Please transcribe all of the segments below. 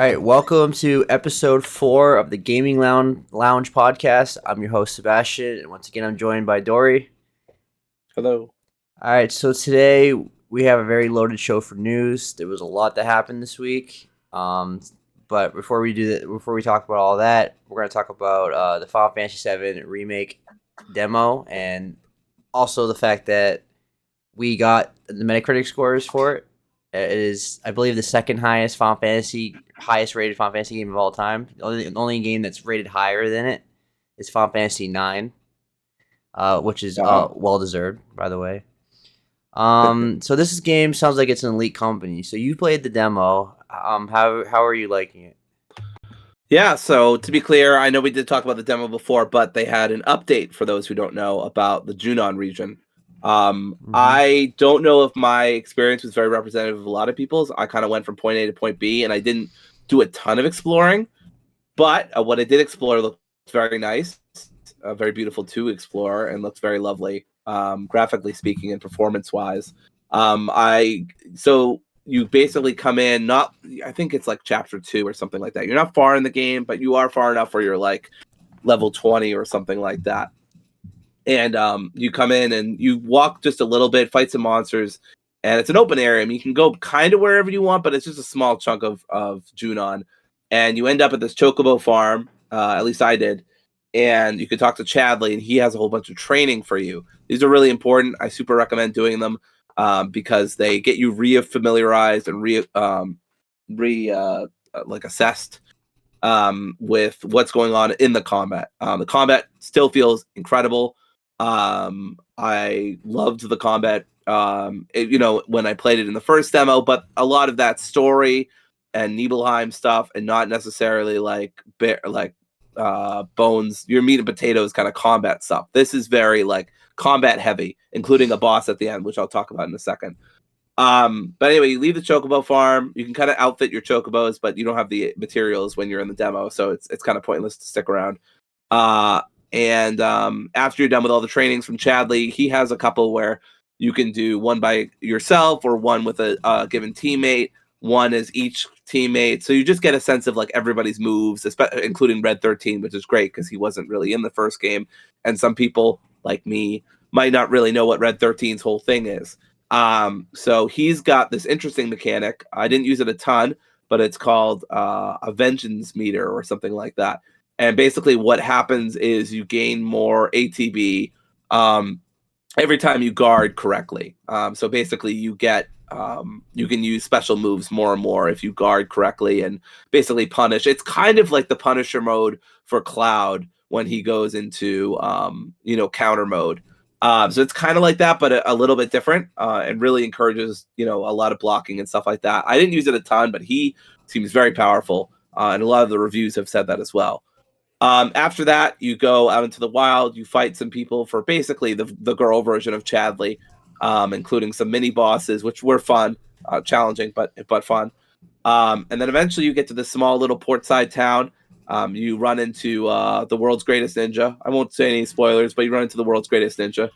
right, welcome to episode 4 of the Gaming Lounge podcast. I'm your host Sebastian, and once again, I'm joined by Dory. Hello. All right, so today we have a very loaded show for news. There was a lot that happened this week, but before we talk about all that, we're going to talk about the Final Fantasy VII remake demo, and also the fact that we got the Metacritic scores for it. It is, I believe, the second highest highest rated Final Fantasy game of all time. The only game that's rated higher than it is Final Fantasy IX, which is well deserved, by the way. So this game sounds like it's an elite company. So you played the demo. How are you liking it? Yeah, so to be clear, I know we did talk about the demo before, but they had an update for those who don't know about the Junon region. I don't know if my experience was very representative of a lot of people's. I kind of went from point A to point B, and I didn't do a ton of exploring. But what I did explore looked very nice, very beautiful to explore, and looks very lovely, graphically speaking and performance-wise. So you basically come in, I think it's like chapter 2 or something like that. You're not far in the game, but you are far enough where you're like level 20 or something like that. And you come in and you walk just a little bit, fight some monsters, and it's an open area. I mean, you can go kind of wherever you want, but it's just a small chunk of Junon. And you end up at this Chocobo farm, at least I did, and you can talk to Chadley, and he has a whole bunch of training for you. These are really important. I super recommend doing them because they get you re-familiarized and assessed with what's going on in the combat. The combat still feels incredible. I loved the combat, when I played it in the first demo, but a lot of that story and Nibelheim stuff, and not necessarily bones, your meat and potatoes kind of combat stuff. This is very like combat heavy, including a boss at the end, which I'll talk about in a second. But anyway, you leave the Chocobo farm. You can kind of outfit your Chocobos, but you don't have the materials when you're in the demo, so it's kind of pointless to stick around. And after you're done with all the trainings from Chadley, he has a couple where you can do one by yourself or one with a given teammate. One is each teammate, so you just get a sense of like everybody's moves, including Red 13, which is great because he wasn't really in the first game, and some people like me might not really know what Red 13's whole thing is. So he's got this interesting mechanic. I didn't use it a ton, but it's called a vengeance meter or something like that. And basically what happens is you gain more ATB every time you guard correctly. So basically you get you can use special moves more and more if you guard correctly and basically punish. It's kind of like the Punisher mode for Cloud when he goes into counter mode. So it's kind of like that, but a little bit different, and really encourages, a lot of blocking and stuff like that. I didn't use it a ton, but he seems very powerful, and a lot of the reviews have said that as well. After that, you go out into the wild, you fight some people for basically the girl version of Chadley, including some mini bosses, which were fun, challenging, but fun. And then eventually you get to this small little portside town. You run into the world's greatest ninja. I won't say any spoilers, but you run into the world's greatest ninja.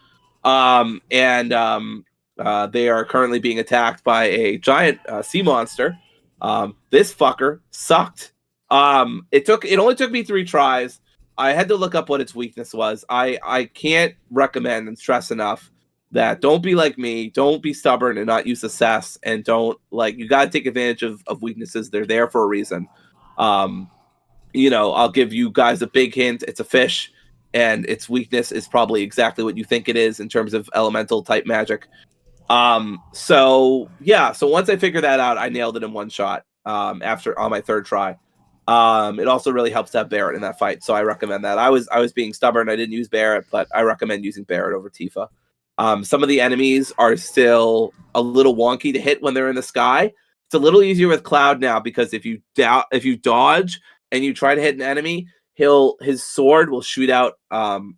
They are currently being attacked by a giant sea monster. This fucker sucked. It only took me 3 tries. I had to look up what its weakness was. I can't recommend and stress enough that don't be like me. Don't be stubborn and not use assess, and don't you got to take advantage of weaknesses. They're there for a reason. I'll give you guys a big hint. It's a fish, and its weakness is probably exactly what you think it is in terms of elemental type magic. So once I figured that out, I nailed it in one shot. After on my 3rd try. It also really helps to have Barret in that fight, so I recommend that. I was being stubborn. I didn't use Barret, but I recommend using Barret over Tifa. Some of the enemies are still a little wonky to hit when they're in the sky. It's a little easier with Cloud now because if you dodge and you try to hit an enemy, his sword will shoot out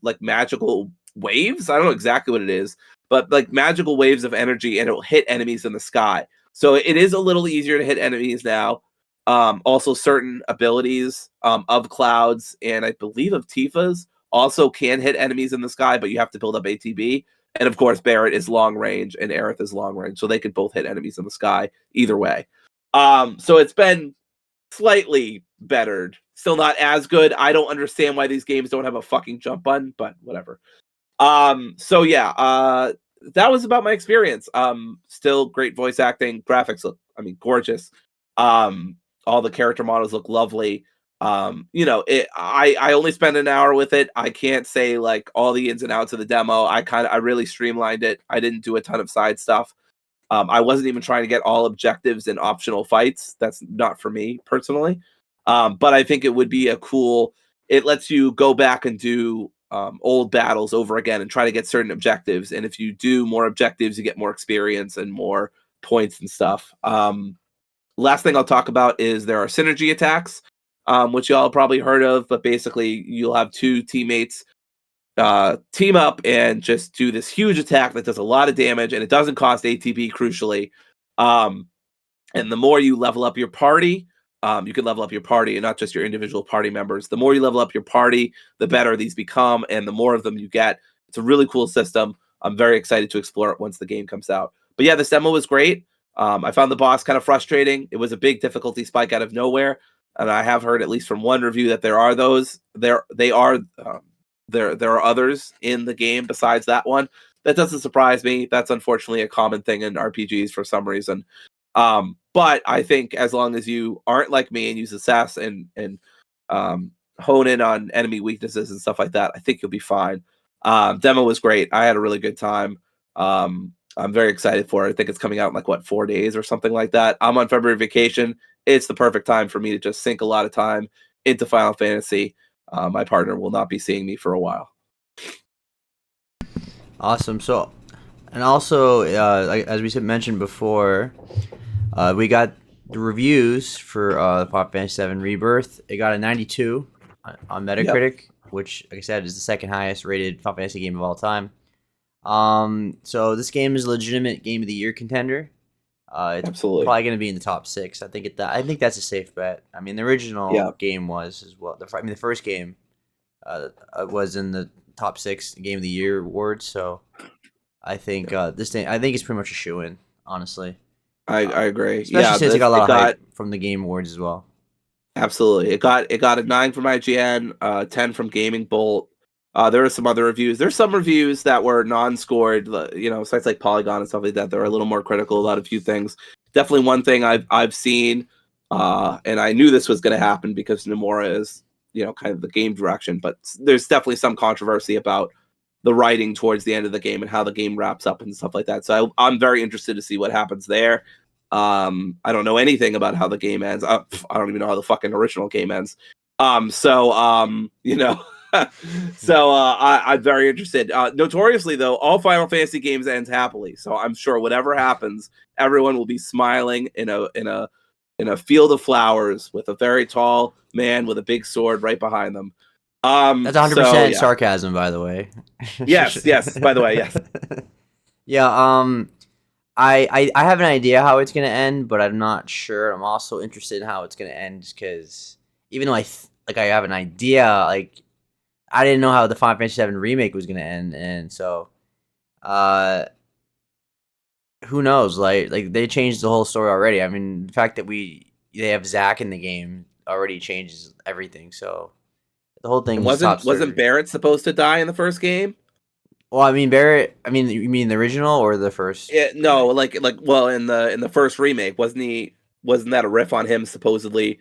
like magical waves. I don't know exactly what it is, but like magical waves of energy, and it will hit enemies in the sky. So it is a little easier to hit enemies now. Also, certain abilities of Cloud's and I believe of Tifa's also can hit enemies in the sky, but you have to build up ATB. And of course, Barret is long range and Aerith is long range, so they could both hit enemies in the sky either way. So it's been slightly bettered. Still not as good. I don't understand why these games don't have a fucking jump button, but whatever. So yeah, that was about my experience. Still great voice acting, graphics look, gorgeous. All the character models look lovely. I only spent an hour with it. I can't say like all the ins and outs of the demo. I really streamlined it. I didn't do a ton of side stuff. I wasn't even trying to get all objectives and optional fights. That's not for me personally. But I think it would be it lets you go back and do old battles over again and try to get certain objectives. And if you do more objectives, you get more experience and more points and stuff. Last thing I'll talk about is there are synergy attacks, which y'all probably heard of, but basically you'll have two teammates team up and just do this huge attack that does a lot of damage, and it doesn't cost ATB, crucially. And the more you level up your party, you can level up your party and not just your individual party members. The more you level up your party, the better these become, and the more of them you get. It's a really cool system. I'm very excited to explore it once the game comes out. But yeah, this demo was great. I found the boss kind of frustrating. It was a big difficulty spike out of nowhere, and I have heard at least from one review that there are others in the game besides that one. That doesn't surprise me. That's unfortunately a common thing in RPGs for some reason. But I think as long as you aren't like me and use assess and hone in on enemy weaknesses and stuff like that, I think you'll be fine. Demo was great. I had a really good time. I'm very excited for it. I think it's coming out in 4 days or something like that. I'm on February vacation. It's the perfect time for me to just sink a lot of time into Final Fantasy. My partner will not be seeing me for a while. Awesome. So, and also, as we mentioned before, we got the reviews for Final Fantasy VII Rebirth. It got a 92 on Metacritic, which, like I said, is the second highest rated Final Fantasy game of all time. So this game is a legitimate Game of the Year contender. It's Absolutely probably going to be in the top 6. I think that's a safe bet. The original game was as well. The first game was in the top 6 Game of the Year awards. So I think this thing, I think it's pretty much a shoo-in, honestly. I agree. Especially since it got a lot of hype from the Game Awards as well. Absolutely, it got a 9 from IGN, 10 from Gaming Bolt. There were some other reviews. There's some reviews that were non-scored, sites like Polygon and stuff like that. They're a little more critical about a few things. Definitely one thing I've seen, and I knew this was going to happen because Nomura is, kind of the game direction. But there's definitely some controversy about the writing towards the end of the game and how the game wraps up and stuff like that. So I'm very interested to see what happens there. I don't know anything about how the game ends. I don't even know how the fucking original game ends. So I'm very interested. Notoriously, though, all Final Fantasy games ends happily. So I'm sure whatever happens, everyone will be smiling in a field of flowers with a very tall man with a big sword right behind them. That's 100% sarcasm, by the way. Yes. By the way, yes. Yeah. I have an idea how it's gonna end, but I'm not sure. I'm also interested in how it's gonna end because even though I have an idea, I didn't know how the Final Fantasy VII remake was gonna end, and so, who knows? Like they changed the whole story already. The fact that they have Zack in the game already changes everything. So the whole thing wasn't Barrett supposed to die in the first game? Well, Barrett. You mean the original or the first? Yeah, no, remake? In the first remake, wasn't that a riff on him supposedly?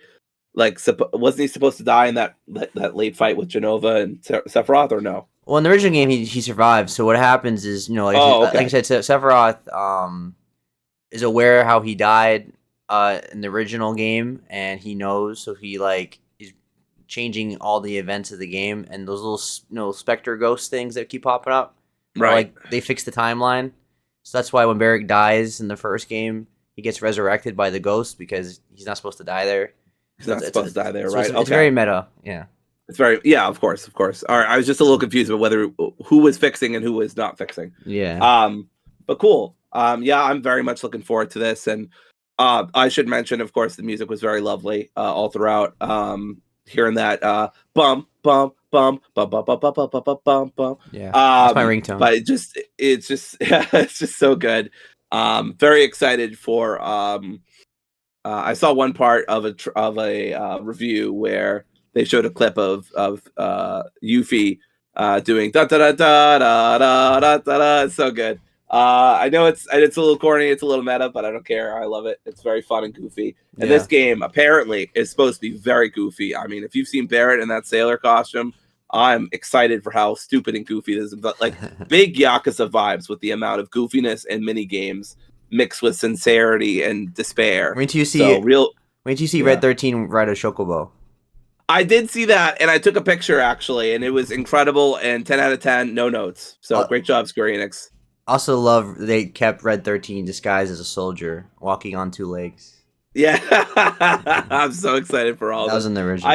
Wasn't he supposed to die in that late fight with Jenova and Sephiroth, or no? Well, in the original game, he survived. So what happens is, like I said, Sephiroth is aware how he died in the original game, and he knows. So he is changing all the events of the game, and those little specter ghost things that keep popping up. Right. They fix the timeline. So that's why when Barrick dies in the first game, he gets resurrected by the ghost because he's not supposed to die there. He's not supposed to die there, right? It's very meta, yeah. It's very, of course. All right, I was just a little confused about who was fixing and who was not fixing. Yeah. But cool. I'm very much looking forward to this, and I should mention, of course, the music was very lovely all throughout. Hearing that bum bum bum bum bum bum bum bum bum bum bum. Yeah, that's my ringtone. But it's just so good. Very excited for I saw one part of a review where they showed a clip of Yuffie doing da da da da da da da da. It's so good. I know it's a little corny, it's a little meta, but I don't care. I love it. It's very fun and goofy. And this game apparently is supposed to be very goofy. I mean, if you've seen Barrett in that sailor costume, I'm excited for how stupid and goofy this is. But like big Yakuza vibes with the amount of goofiness and mini games mixed with sincerity and despair. Wait till you see Red 13 ride a chocobo. I did see that, and I took a picture actually, and it was incredible. And 10 out of 10, no notes. So great job, Square Enix. Also love they kept Red 13 disguised as a soldier walking on two legs. Yeah, I'm so excited for all that. That was in the original.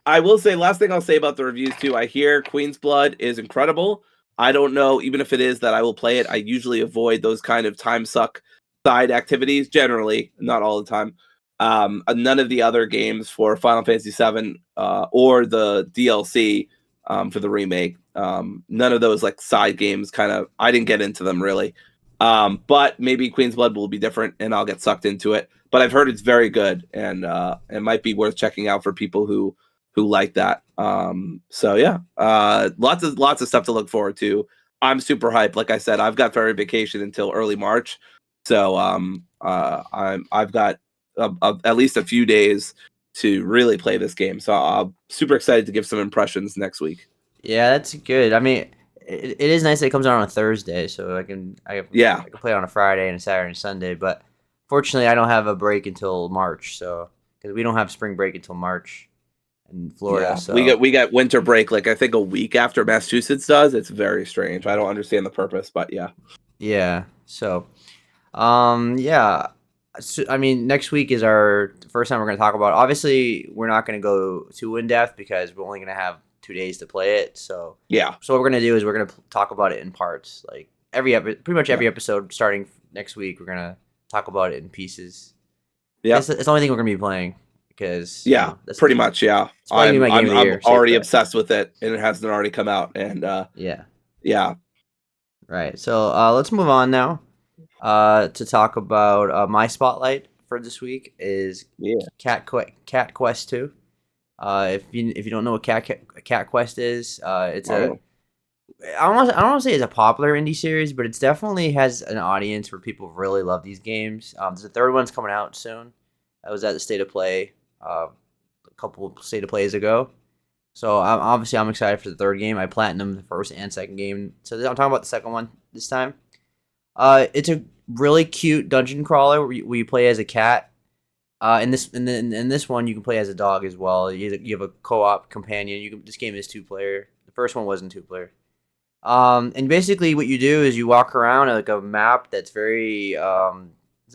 I will say, last thing I'll say about the reviews too, I hear Queen's Blood is incredible. I don't know, even if it is that I will play it, I usually avoid those kind of time suck side activities, generally, not all the time. None of the other games for Final Fantasy VII or the DLC for the remake, none of those like side games I didn't get into them really. But maybe Queen's Blood will be different and I'll get sucked into it. But I've heard it's very good and it might be worth checking out for people who like that. So yeah, lots of stuff to look forward to. I'm super hyped. Like I said, I've got fairy vacation until early March. So I've got at least a few days to really play this game. So I'm super excited to give some impressions next week. Yeah, that's good. I mean, it is nice that it comes out on a Thursday, so I can play it on a Friday and a Saturday and Sunday. But fortunately, I don't have a break until March, so because we don't have spring break until March in Florida. Yeah, so we got winter break like I think a week after Massachusetts does. It's very strange. I don't understand the purpose, but yeah. Yeah. So, yeah. So, I mean, next week is our first time we're going to talk about it. Obviously, we're not going to go too in depth because we're only going to have 2 days to play it. So yeah. So what we're going to do is we're going to talk about it in parts. Like pretty much every episode starting next week, we're going to talk about it in pieces. Yeah. It's the only thing we're going to be playing because that's pretty much. Yeah. I'm already obsessed with it and it hasn't already come out. And yeah. Right. So let's move on now. To talk about my spotlight for this week is Cat Quest 2. If you don't know what Cat Quest is, it's I don't want to say it's a popular indie series, but it definitely has an audience where people really love these games. The third one's coming out soon. I was at the State of Play a couple State of Plays ago, so I'm excited for the third game. I platinumed the first and second game, so I'm talking about the second one this time. It's a really cute dungeon crawler where you play as a cat. In this one, you can play as a dog as well. You have a co-op companion. This game is 2-player. The first one wasn't 2-player. And basically, what you do is you walk around like a map that's very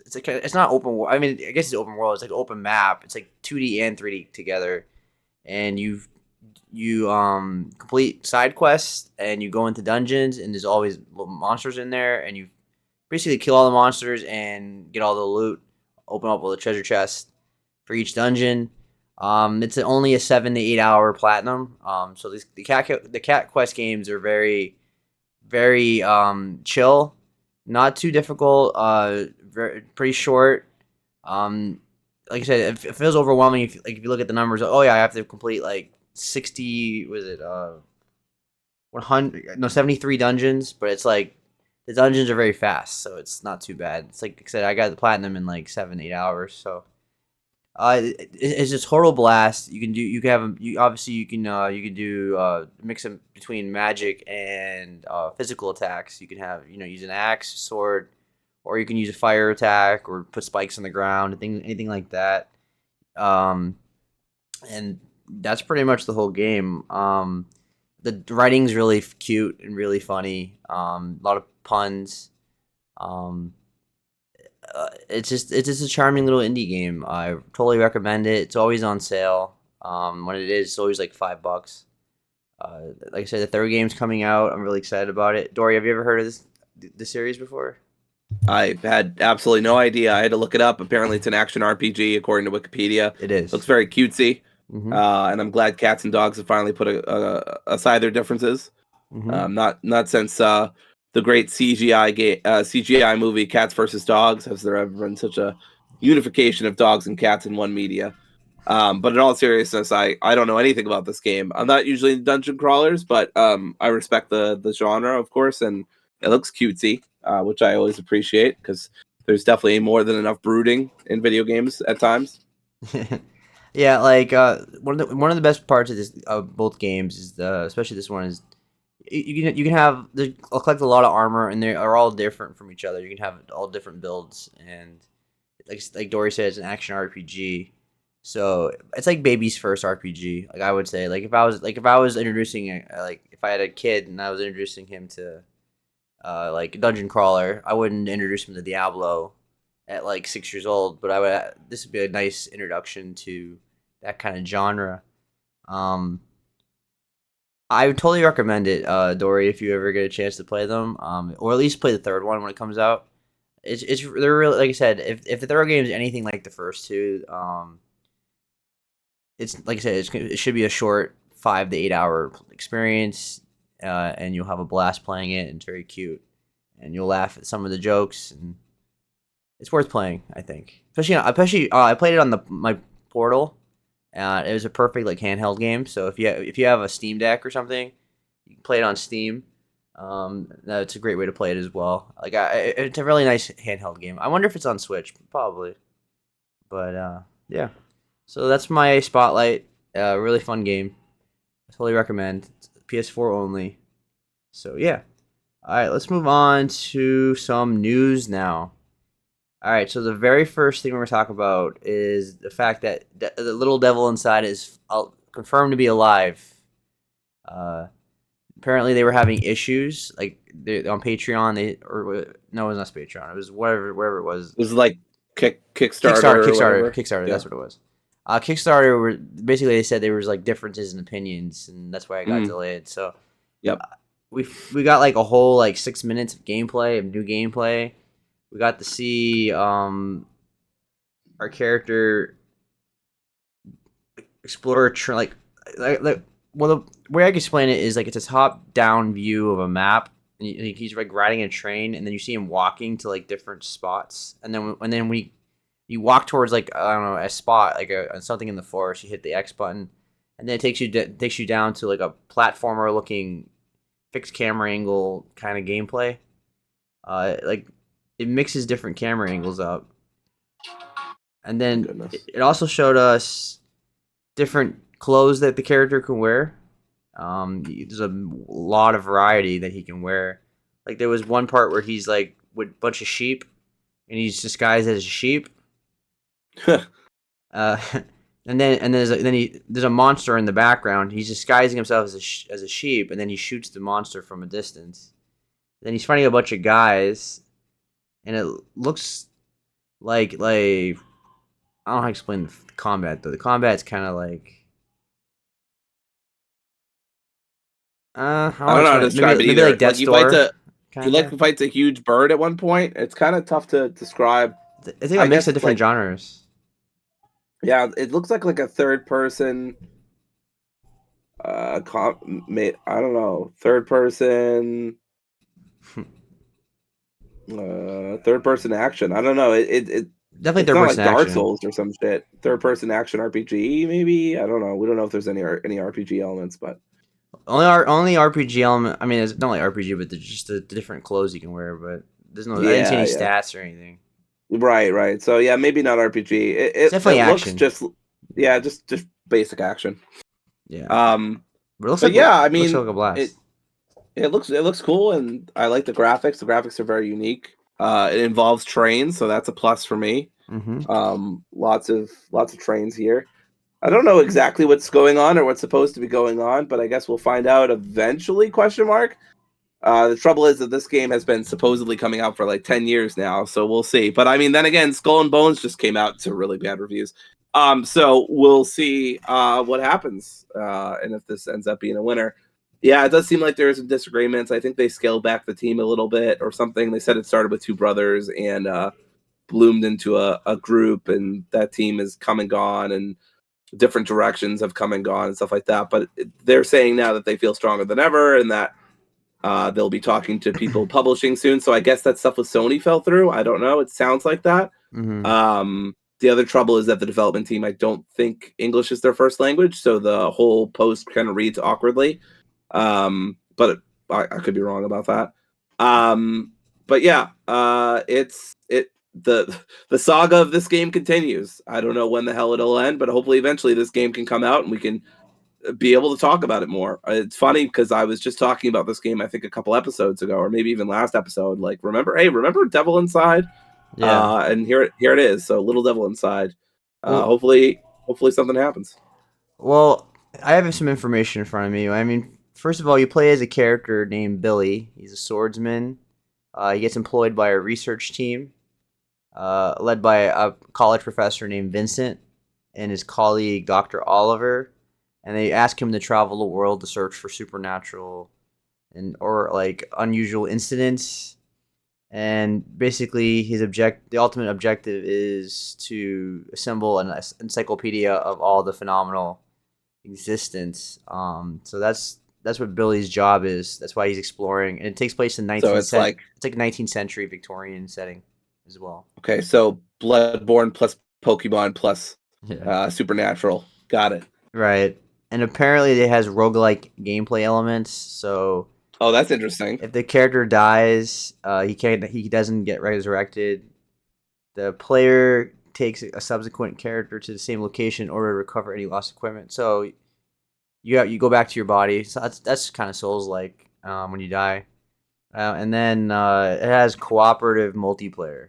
it's not open world. I mean, I guess it's open world. It's like an open map. It's like 2D and 3D together, and you complete side quests and you go into dungeons and there's always little monsters in there and you basically kill all the monsters and get all the loot. Open up all the treasure chests for each dungeon. It's only a 7 to 8 hour platinum. So the Cat Quest games are very, very chill, not too difficult. Pretty short. Like I said, it feels overwhelming if you look at the numbers. Oh yeah, I have to complete like 60. Was it 100? No, 73 dungeons. But it's like the dungeons are very fast, so it's not too bad. It's like I said, I got the platinum in like 7-8 hours. So it's a total blast. You can do mix them between magic and physical attacks. You can have use an axe, sword, or you can use a fire attack or put spikes on the ground, anything like that. And that's pretty much the whole game. The writing's really cute and really funny. A lot of puns. It's just a charming little indie game. I totally recommend it. It's always on sale. When it is, it's always like $5. Like I said, the third game's coming out. I'm really excited about it. Dory, have you ever heard of this series before? I had absolutely no idea. I had to look it up. Apparently, it's an action RPG according to Wikipedia. It is. Looks very cutesy. Mm-hmm. And I'm glad cats and dogs have finally put aside their differences. Mm-hmm. Not since the great CGI movie Cats vs. Dogs has there ever been such a unification of dogs and cats in one media. But in all seriousness, I don't know anything about this game. I'm not usually in dungeon crawlers, but I respect the genre, of course, and it looks cutesy, which I always appreciate because there's definitely more than enough brooding in video games at times. Yeah, like one of the best parts of this both games is especially this one is you can have collect a lot of armor and they are all different from each other. You can have all different builds and like Dory said, it's an action RPG. So it's like baby's first RPG. Like I would say, like if I was introducing if I had a kid and I was introducing him to like Dungeon Crawler, I wouldn't introduce him to Diablo at like 6 years old, but I would. This would be a nice introduction to that kind of genre. Um, I would totally recommend it, Dory, if you ever get a chance to play them, or at least play the third one when it comes out. They're really, like I said, if the third game is anything like the first two, it's like I said, it should be a short 5 to 8 hour experience, and you'll have a blast playing it. And it's very cute, and you'll laugh at some of the jokes, and it's worth playing. I think, especially I played it on my Portal. It was a perfect like handheld game. So if you have a Steam Deck or something, you can play it on Steam. That's a great way to play it as well. Like it's a really nice handheld game. I wonder if it's on Switch, probably. But yeah. So that's my spotlight. Really fun game. I totally recommend. It's PS4 only. So yeah. All right, let's move on to some news now. All right, so the very first thing we're going to talk about is the fact that the little devil inside is confirmed to be alive. Apparently, they were having issues like on Patreon. No, it was not Patreon. It was wherever it was. It was like Kickstarter. Yeah. That's what it was. Kickstarter basically they said there was like differences in opinions, and that's why it got delayed. So, yep, we got like a whole like 6 minutes of gameplay, of new gameplay. We got to see our character explore the way I can explain it is like it's a top down view of a map, and he's like riding a train, and then you see him walking to like different spots, and then when you walk towards like I don't know a spot like something in the forest, you hit the X button, and then it takes you down to like a platformer looking fixed camera angle kind of gameplay. Like it mixes different camera angles up, and then it also showed us different clothes that the character can wear. There's a lot of variety that he can wear. Like there was one part where he's like with a bunch of sheep, and he's disguised as a sheep. And then there's a monster in the background. He's disguising himself as a sheep, and then he shoots the monster from a distance. Then he's fighting a bunch of guys, and it looks like I don't know how to explain the combat though. The combat's kind of like I don't know how to describe it either. Like Death's Door. You fights a huge bird at one point. It's kind of tough to describe. I think a mix of different genres. Yeah, it looks like a third person. I don't know, third person. Third person action. I don't know. It definitely third person action. Dark Souls or some shit. Third person action RPG maybe. I don't know. We don't know if there's any RPG elements, but only RPG element. I mean, it's not like RPG, but there's just the different clothes you can wear. But there's no. I didn't see any stats or anything. Right. So yeah, maybe not RPG. It definitely action. Looks just basic action. Yeah. But it looks like I mean, looks like a blast. It looks cool, and I like the graphics. The graphics are very unique. It involves trains, so that's a plus for me. Mm-hmm. Lots of trains here. I don't know exactly what's going on or what's supposed to be going on, but I guess we'll find out eventually. ? The trouble is that this game has been supposedly coming out for like 10 years now, so we'll see. But I mean, then again, Skull and Bones just came out to really bad reviews. So we'll see what happens and if this ends up being a winner. Yeah, it does seem like there are some disagreements. I think they scaled back the team a little bit or something. They said it started with two brothers and bloomed into a group, and that team has come and gone, and different directions have come and gone and stuff like that. But they're saying now that they feel stronger than ever, and that they'll be talking to people publishing soon. So I guess that stuff with Sony fell through. I don't know. It sounds like that. The other trouble is that the development team, I don't think English is their first language, so the whole post kind of reads awkwardly. But I could be wrong about that. But yeah, the saga of this game continues. I don't know when the hell it'll end, but hopefully eventually this game can come out and we can be able to talk about it more. It's funny because I was just talking about this game, I think a couple episodes ago, or maybe even last episode. Like, remember Devil Inside? Yeah. And here it is. So Little Devil Inside. Well, Hopefully something happens. well, I have some information in front of me. I mean, first of all, you play as a character named Billy. He's a swordsman. He gets employed by a research team, led by a college professor named Vincent and his colleague Dr. Oliver, and they ask him to travel the world to search for supernatural or like unusual incidents. And basically, the ultimate objective is to assemble an encyclopedia of all the phenomenal existence. So that's what Billy's job is. That's why he's exploring, and it takes place in 19th. So it's like 19th century Victorian setting as well. Okay, so Bloodborne plus Pokemon plus Yeah. Supernatural. Got it. Right. And apparently it has roguelike gameplay elements, so Oh, that's interesting. if the character dies, he doesn't get resurrected. The player takes a subsequent character to the same location in order to recover any lost equipment. So you go back to your body. So that's kind of Souls like when you die. And then it has cooperative multiplayer,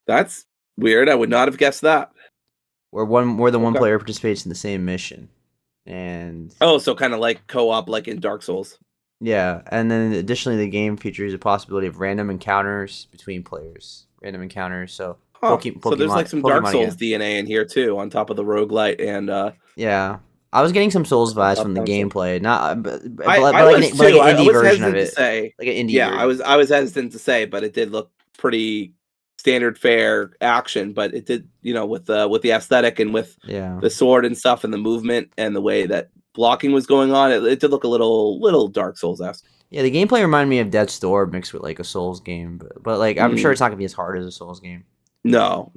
That's weird. I would not have guessed that. where more than one Okay. player participates in the same mission. And Oh, so kind of like co-op, like in Dark Souls. yeah, and then additionally, the game features a possibility of random encounters between players. Random encounters. So Huh. So there's like some Dark Pokemon Souls again. DNA in here too, on top of the roguelite and Yeah, I was getting some Souls vibes from the Sounds like- gameplay, not but I like was but like too. an I indie was version of hesitant to it, say. like an indie Yeah, version. I was hesitant to say, but it did look pretty standard fare action. But it did, with the aesthetic and with Yeah, the sword and stuff and the movement and the way that blocking was going on, it did look a little Dark Souls-esque. yeah. The gameplay reminded me of Death's Door mixed with like a Souls game, but like I'm sure Mm. it's not gonna be as hard as a Souls game. No.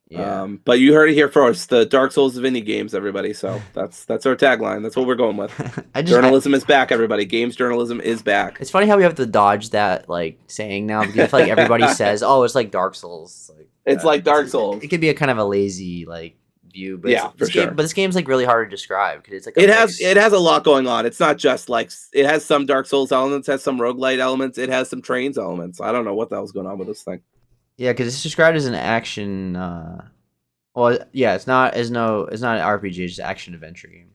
Yeah. But you heard it here first. The Dark Souls of indie games, everybody. So that's our tagline. That's what we're going with. I Journalism is back, everybody. Games journalism is back. It's funny how we have to dodge that like saying now because I feel like everybody says, "Oh, it's like Dark Souls." Like It's like Dark Souls. It could be a kind of a lazy like view, but Yeah, for sure. But this game's like really hard to describe because it's like It has a lot going on. It's not just like it has some Dark Souls elements, has some roguelite elements, it has some trains elements. I don't know what the hell's going on with this thing. Yeah, because it's described as an action. Well, yeah, it's not an RPG. It's an action adventure game.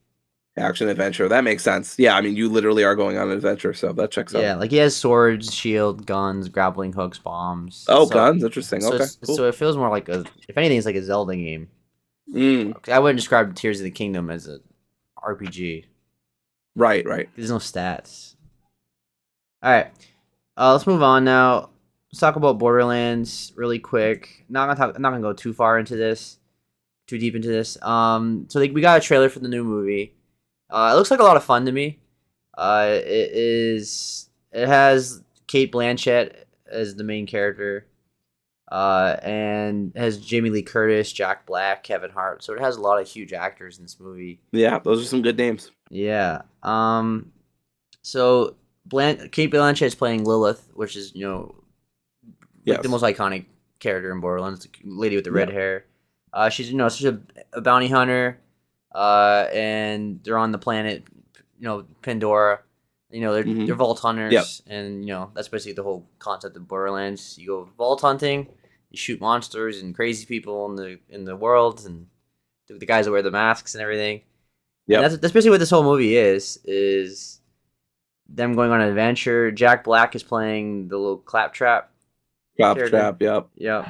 Action adventure. That makes sense. Yeah, I mean, you literally are going on an adventure, so that checks out. Yeah, like he has swords, shield, guns, grappling hooks, bombs. Oh, guns. Interesting. So Okay. Cool. So it feels more like if anything, it's like a Zelda game. Mm, I wouldn't describe Tears of the Kingdom as a RPG. right. There's no stats. All right, let's move on now. Let's talk about Borderlands really quick. I'm not gonna go too deep into this. So we got a trailer for the new movie. It looks like a lot of fun to me. It has Kate Blanchett as the main character. And has Jamie Lee Curtis, Jack Black, Kevin Hart. So it has a lot of huge actors in this movie. Yeah, those are some good names. Yeah. So Kate Blanchett is playing Lilith, which is Yes. the most iconic character in Borderlands, the lady with the red hair. She's she's a bounty hunter, and they're on the planet, Pandora. They're vault hunters, Yep. and that's basically the whole concept of Borderlands. You go vault hunting, you shoot monsters and crazy people in the world, and the guys that wear the masks and everything. Yeah, That's basically what this whole movie is them going on an adventure. Jack Black is playing the little claptrap. Claptrap. Yep. Yep.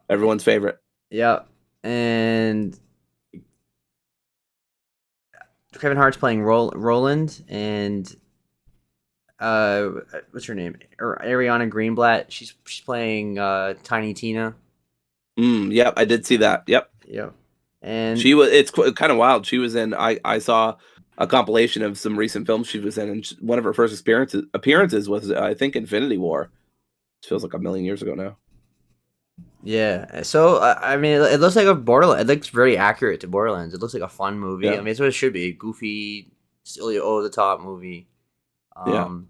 Everyone's favorite. Yep. And Kevin Hart's playing Roland, and what's her name? Ariana Greenblatt. She's playing Tiny Tina. Yep, I did see that. Yep. Yep. And It's kind of wild. She was in. I saw a compilation of some recent films she was in, and one of her first appearances was I think Infinity War. It feels like a million years ago now. Yeah. So I mean, it looks like a Borderlands. It looks very accurate to Borderlands. It looks like a fun movie. I Yeah, mean, it's what it should be. A goofy, silly, over the top movie. yeah. Um,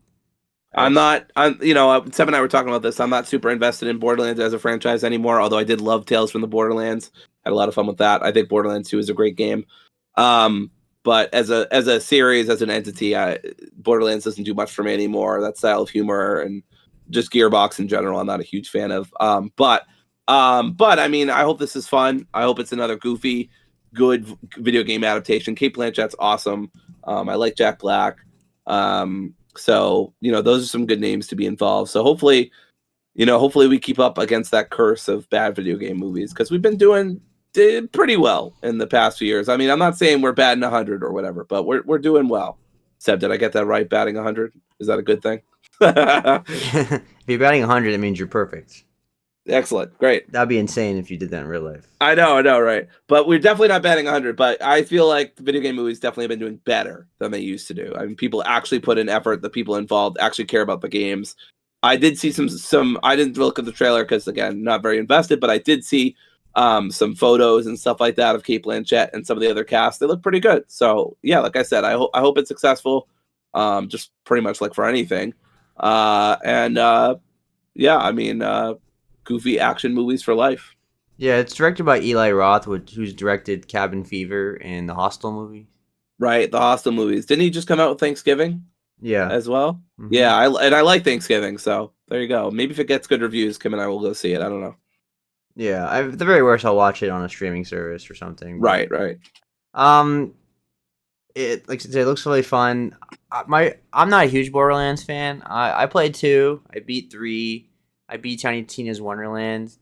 I'm it's not. Seb and I were talking about this. I'm not super invested in Borderlands as a franchise anymore. Although I did love Tales from the Borderlands. Had a lot of fun with that. I think Borderlands 2 is a great game. Um, but as a series, as an entity, Borderlands doesn't do much for me anymore. That style of humor and just Gearbox in general, I'm not a huge fan of. But I mean, I hope this is fun. I hope it's another goofy, good video game adaptation. Kate Blanchett's awesome. I like Jack Black. So those are some good names to be involved. So hopefully we keep up against that curse of bad video game movies because we've been did pretty well in the past few years. I mean, I'm not saying we're batting 100 or whatever, but we're doing well. Seb, did I get that right? Batting 100? Is that a good thing? if you're batting 100, that means you're perfect. Excellent. Great. That'd be insane if you did that in real life. I know, right? But we're definitely not batting 100. But I feel like the video game movies definitely have been doing better than they used to do. I mean, people actually put in effort. The people involved actually care about the games. I did see some. I didn't look at the trailer because again, not very invested. But I did see some photos and stuff like that of Kate Blanchett and some of the other cast. They look pretty good. So yeah, like I said, I hope it's successful. Just pretty much like for anything. Yeah, I mean, goofy action movies for life. Yeah, it's directed by Eli Roth, who's directed Cabin Fever and the Hostel movie. Right, the Hostel movies. Didn't he just come out with Thanksgiving Yeah. as well? Hmm. Yeah, I like Thanksgiving, so there you go. Maybe if it gets good reviews, Kim and I will go see it. I don't know. Yeah, at the very worst, I'll watch it on a streaming service or something. Right. Um, it like I said, it looks really fun. I'm not a huge Borderlands fan. I played 2. I beat 3. I beat Tiny Tina's Wonderland.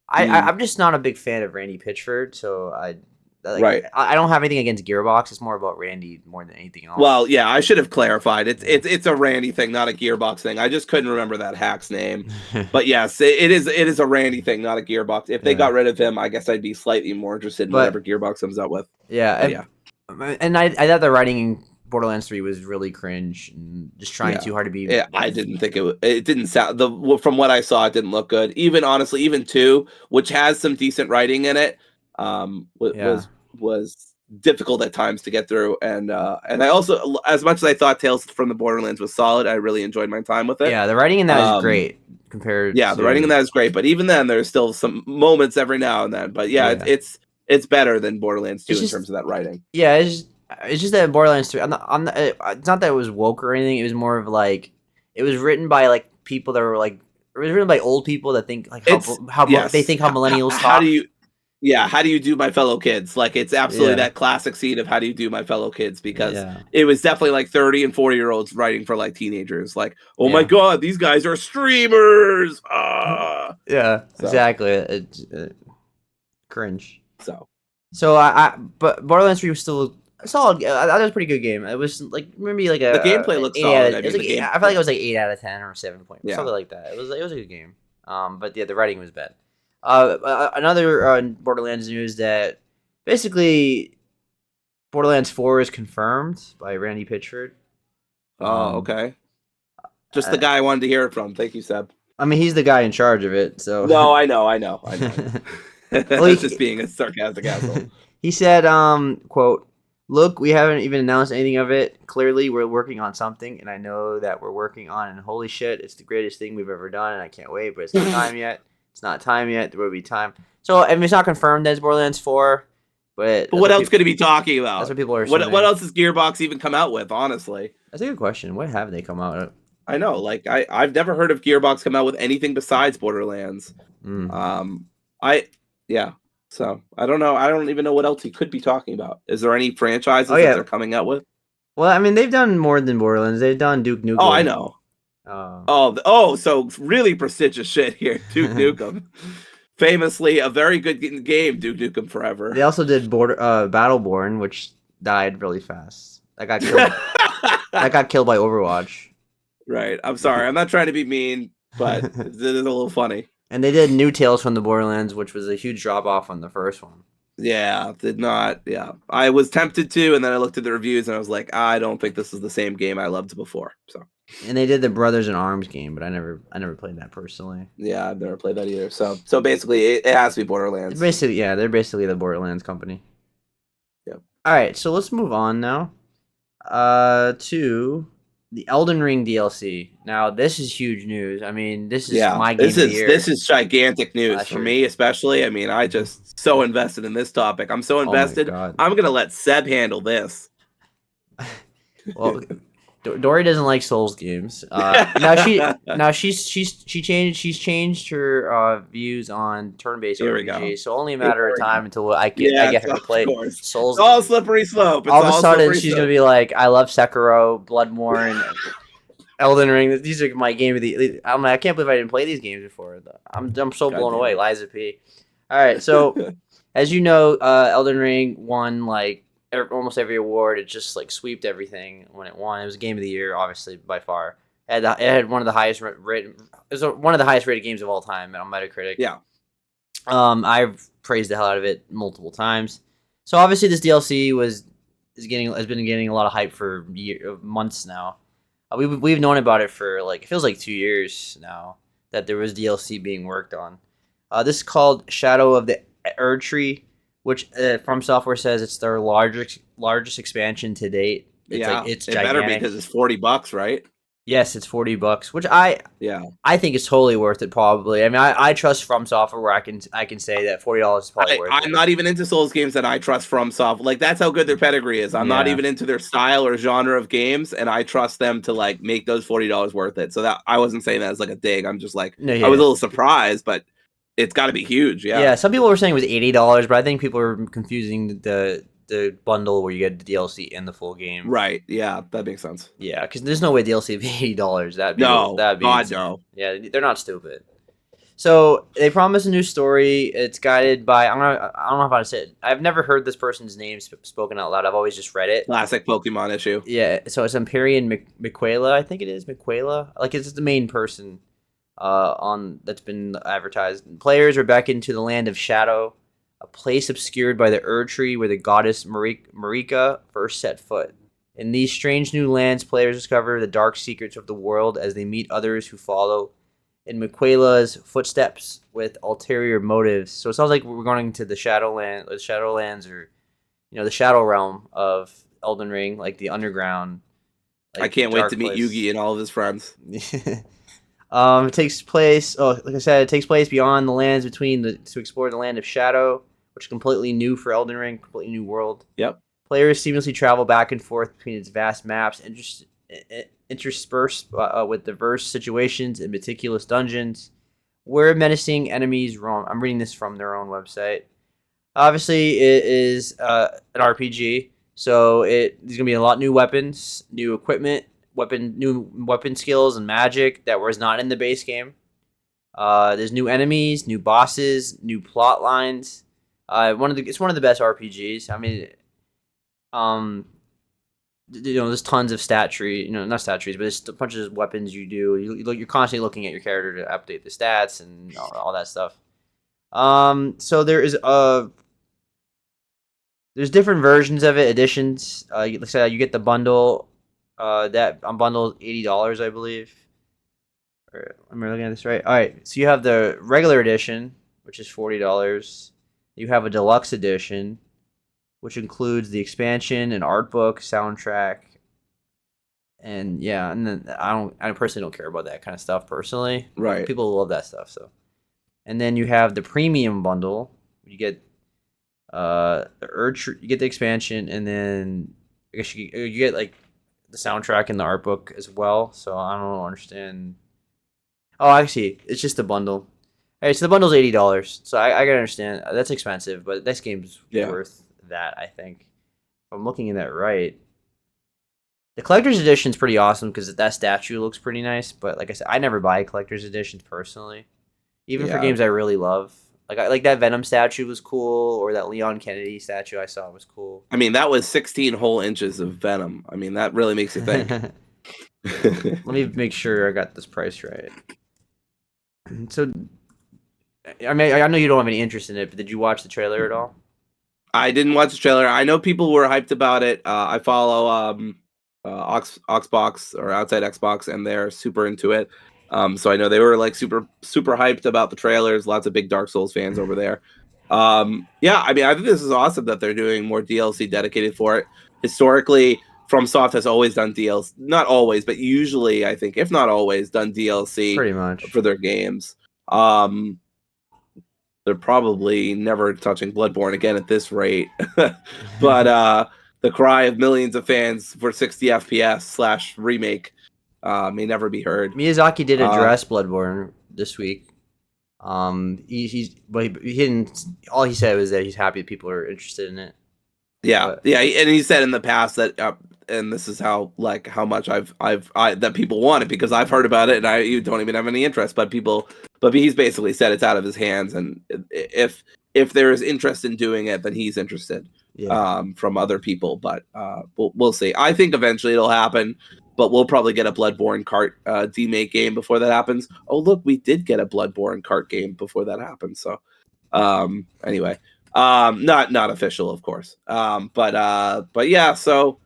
I'm just not a big fan of Randy Pitchford, so Right. I don't have anything against Gearbox. It's more about Randy more than anything else. Well, yeah, I should have clarified. It's a Randy thing, not a Gearbox thing. I just couldn't remember that hack's name. But yes, it is a Randy thing, not a Gearbox. If they got rid of him, I guess I'd be slightly more interested in whatever Gearbox comes out with. Yeah, and I thought the writing in Borderlands 3 was really cringe and just trying too hard to be. Yeah, I didn't think it didn't sound from what I saw, it didn't look good. Even honestly, even 2, which has some decent writing in it, was difficult at times to get through. And I also, as much as I thought Tales from the Borderlands was solid, I really enjoyed my time with it. Yeah, the writing in that is great compared. Yeah, the writing in that is great, but even then, there's still some moments every now and then. But it's better than Borderlands 2 in terms of that writing. Yeah, it's just that Borderlands 3. It's not that it was woke or anything. It was more of like it was written by like people that were like it was written by old people that think like how they think how millennials talk. How do you do my fellow kids? Like it's absolutely that classic scene of how do you do my fellow kids because it was definitely like 30 and 40-year-olds writing for like teenagers. Like, oh my god, these guys are streamers. Exactly. Cringe. So but Borderlands 3 was still a solid. That was a pretty good game. It was like maybe like the gameplay looks solid. I felt like it was like 8 out of 10 or 7 point, something like that. It was a good game. But yeah, the writing was bad. Another Borderlands news that basically Borderlands 4 is confirmed by Randy Pitchford. Oh, okay. Just the guy I wanted to hear it from. Thank you, Seb. I mean, he's the guy in charge of it. So no, I know. Well, he's just being a sarcastic asshole. He said, quote, "Look, we haven't even announced anything of it. Clearly, we're working on something, and I know that we're working on it, and holy shit, it's the greatest thing we've ever done, and I can't wait, but it's not time yet. It's not time yet. There will be time." So, I mean, it's not confirmed that it's Borderlands 4, but what else could he be talking about? That's what people are saying. What else has Gearbox even come out with, honestly? That's a good question. What have they come out with? I know. Like, I've never heard of Gearbox come out with anything besides Borderlands. So I don't know. I don't even know what else he could be talking about. Is there any franchises that they're coming out with? Well, I mean, they've done more than Borderlands. They've done Duke Nukem. Oh, I know. So really prestigious shit here. Duke Nukem. Famously a very good game, Duke Nukem Forever. They also did Battleborn, which died really fast. That got killed. That got killed by Overwatch. Right. I'm sorry. I'm not trying to be mean, but it is a little funny. And they did New Tales from the Borderlands, which was a huge drop off on the first one. Yeah, did not. Yeah, I was tempted to, and then I looked at the reviews and I was like, I don't think this is the same game I loved before. So And they did the Brothers in Arms game, but I never played that personally. Yeah, I've never played that either. So basically, it has to be Borderlands. They're basically the Borderlands company. Yep. All right, so let's move on now to the Elden Ring DLC. Now, this is huge news. I mean, this is my game of the year. This is gigantic news Last for year. me, especially. I mean, I just so invested in this topic. I'm so invested. God. I'm gonna let Seb handle this. Well, Dory doesn't like Souls games. She's changed her views on turn-based Here we RPG. go. So only a matter of time until I get her to play Souls. It's all slippery slope. It's all of a sudden, she's slope. gonna be like, "I love Sekiro, Bloodborne, Elden Ring. These are my game of the." I'm like, I can't believe I didn't play these games before. I'm so blown away. Liza P. All right, so as you know, Elden Ring won like almost every award. It just like sweeped everything when it won. It was game of the year, obviously by far. It had one of the highest rated. It was one of the highest rated games of all time on Metacritic. Yeah. I've praised the hell out of it multiple times. So obviously this DLC has been getting a lot of hype for months now. We've known about it for like, it feels like 2 years now that there was DLC being worked on. This is called Shadow of the Erdtree, which From Software says it's their largest expansion to date. It's gigantic. Better because it's $40, right? Yes, it's $40, which I think it's totally worth it. Probably. I mean, I trust From Software where I can say that $40 is probably worth it. I'm not even into Souls games, and I trust From Software. Like, that's how good their pedigree is. I'm not even into their style or genre of games, and I trust them to like make those $40 worth it. So that I wasn't saying that as like a dig. I'm just like, I was a little surprised, but it's got to be huge. Yeah. Some people were saying it was $80, but I think people are confusing the bundle where you get the DLC and the full game. Right. Yeah, that makes sense. Yeah, because there's no way DLC would be $80. That'd be God, no. Yeah, they're not stupid. So they promise a new story. It's guided by I don't know how to say it. I've never heard this person's name spoken out loud. I've always just read it. Classic Pokemon issue. Yeah. So it's Empyrean Miquela. I think it is Miquela. Like, it's the main person that's been advertised. Players are back into the land of Shadow, a place obscured by the Erdtree where the goddess Marika first set foot. In these strange new lands, players discover the dark secrets of the world as they meet others who follow in Miquela's footsteps with ulterior motives. So it sounds like we're going to the Shadowlands, or the Shadow Realm of Elden Ring, like the underground. I can't wait to meet Yugi and all of his friends. It takes place. Like I said, it takes place beyond the lands to explore the land of Shadow, which is completely new for Elden Ring, completely new world. Yep. Players seamlessly travel back and forth between its vast maps, interspersed with diverse situations and meticulous dungeons, where menacing enemies roam. I'm reading this from their own website. Obviously, it is an RPG, so there's gonna be a lot of new weapons, new equipment. New weapon skills and magic that was not in the base game. There's new enemies, new bosses, new plot lines. It's one of the best RPGs. I mean, there's tons of stat tree. Not stat trees, but there's a bunch of weapons you do. You're constantly looking at your character to update the stats and all that stuff. So there's different versions of it, editions. Let's say you get the bundle. That on bundle $80, I believe. Am I looking at this right? All right, so you have the regular edition, which is $40. You have a deluxe edition, which includes the expansion, an art book, soundtrack, and then I personally don't care about that kind of stuff personally. Right. People love that stuff. So, and then you have the premium bundle. You get the Erdtree, you get the expansion, and then I guess you get like the soundtrack and the art book as well. So I don't understand. Oh, actually, it's just a bundle. All right, so the bundle's $80. So I gotta understand that's expensive, but this game's worth that. I think if I'm looking at that right. The collector's edition is pretty awesome because that statue looks pretty nice. But like I said, I never buy collector's editions personally, even for games I really love. Like that Venom statue was cool, or that Leon Kennedy statue I saw was cool. I mean, that was 16 whole inches of Venom. I mean, that really makes you think. Let me make sure I got this price right. So, I mean, I know you don't have any interest in it, but did you watch the trailer at all? I didn't watch the trailer. I know people were hyped about it. I follow Xbox or outside Xbox, and they're super into it. So I know they were like super hyped about the trailers. Lots of big Dark Souls fans over there. Yeah, I mean, I think this is awesome that they're doing more DLC dedicated for it. Historically, FromSoft has always done DLC, not always, but usually, I think, if not always, done DLC Pretty much. for their games. They're probably never touching Bloodborne again at this rate. But the cry of millions of fans for 60 FPS / remake may never be heard. Miyazaki did address Bloodborne this week. He didn't. All he said was that he's happy that people are interested in it. Yeah, But yeah, and he said in the past that, and this is how much I've that people want it, because I've heard about it and you don't even have any interest, but he's basically said it's out of his hands, and if there is interest in doing it, then he's interested. yeah, From other people, but we'll see. I think eventually it'll happen, but we'll probably get a Bloodborne cart demake game before that happens. Oh, look, we did get a Bloodborne cart game before that happened. So anyway, not official, of course. But yeah, so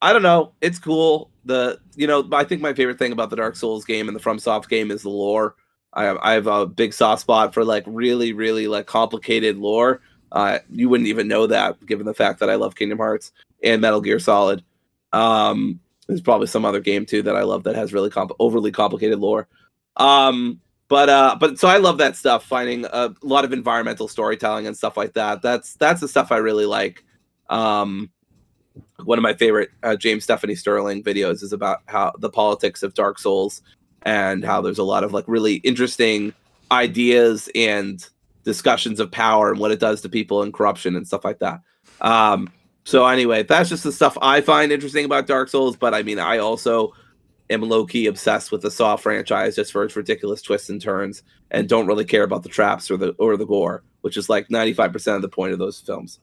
I don't know. It's cool. I think my favorite thing about the Dark Souls game and the FromSoft game is the lore. I have a big soft spot for like really, really like complicated lore. You wouldn't even know that, given the fact that I love Kingdom Hearts and Metal Gear Solid. There's probably some other game too that I love that has really overly complicated lore. But so I love that stuff. Finding a lot of environmental storytelling and stuff like that. That's the stuff I really like. One of my favorite James Stephanie Sterling videos is about how the politics of Dark Souls, and how there's a lot of like really interesting ideas and discussions of power and what it does to people and corruption and stuff like that. So anyway, that's just the stuff I find interesting about Dark Souls. But I mean, I also am low-key obsessed with the Saw franchise just for its ridiculous twists and turns, and don't really care about the traps or the gore, which is like 95% of the point of those films.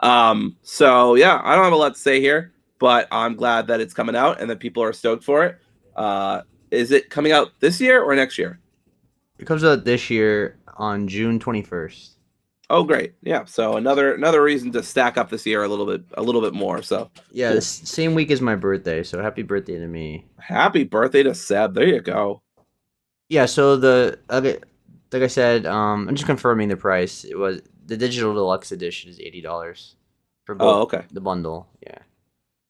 So yeah, I don't have a lot to say here, but I'm glad that it's coming out and that people are stoked for it. Is it coming out this year or next year? it comes out this year on June 21st. Oh, great! Yeah, so another reason to stack up this year a little bit more. So Yeah, cool. the same week as my birthday, so happy birthday to me. Happy birthday to Seb! There you go. Yeah, so like I said, I'm just confirming the price. It was the digital deluxe edition is $80 for both. Oh, okay. The bundle, yeah.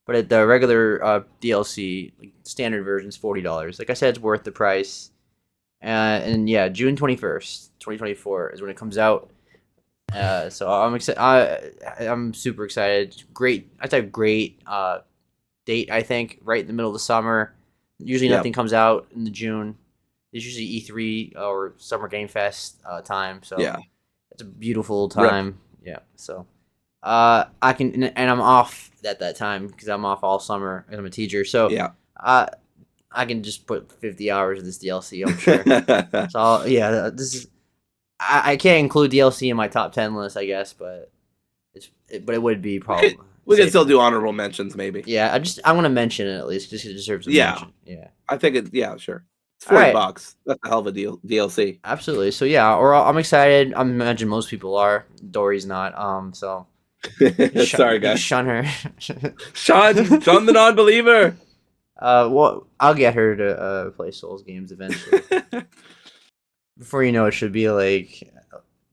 But the regular DLC, like standard version, is $40. Like I said, it's worth the price. And yeah, June 21st, 2024 is when it comes out. So I'm excited. I'm super excited. Great. That's a great date. I think right in the middle of the summer. Usually Yep. nothing comes out in the June. It's usually E3 or Summer Game Fest time. So Yeah. it's a beautiful time. Yeah. So I can, and I'm off at that time because I'm off all summer and I'm a teacher. So Yeah. I can just put 50 hours of this DLC. I'm sure. So yeah, this is. I can't include DLC in my top 10 list, I guess, but it would be probably. We can safe. still do honorable mentions, maybe. Yeah, I want to mention it at least because it deserves a mention. Yeah, I think it. Yeah, sure. It's All right. $40. That's a hell of a deal. DLC. absolutely. So yeah, I'm excited. I imagine most people are. Dory's not. So Sorry, guys. shun her. Sean the non-believer. Well, I'll get her to play Souls games eventually. Before you know, it should be like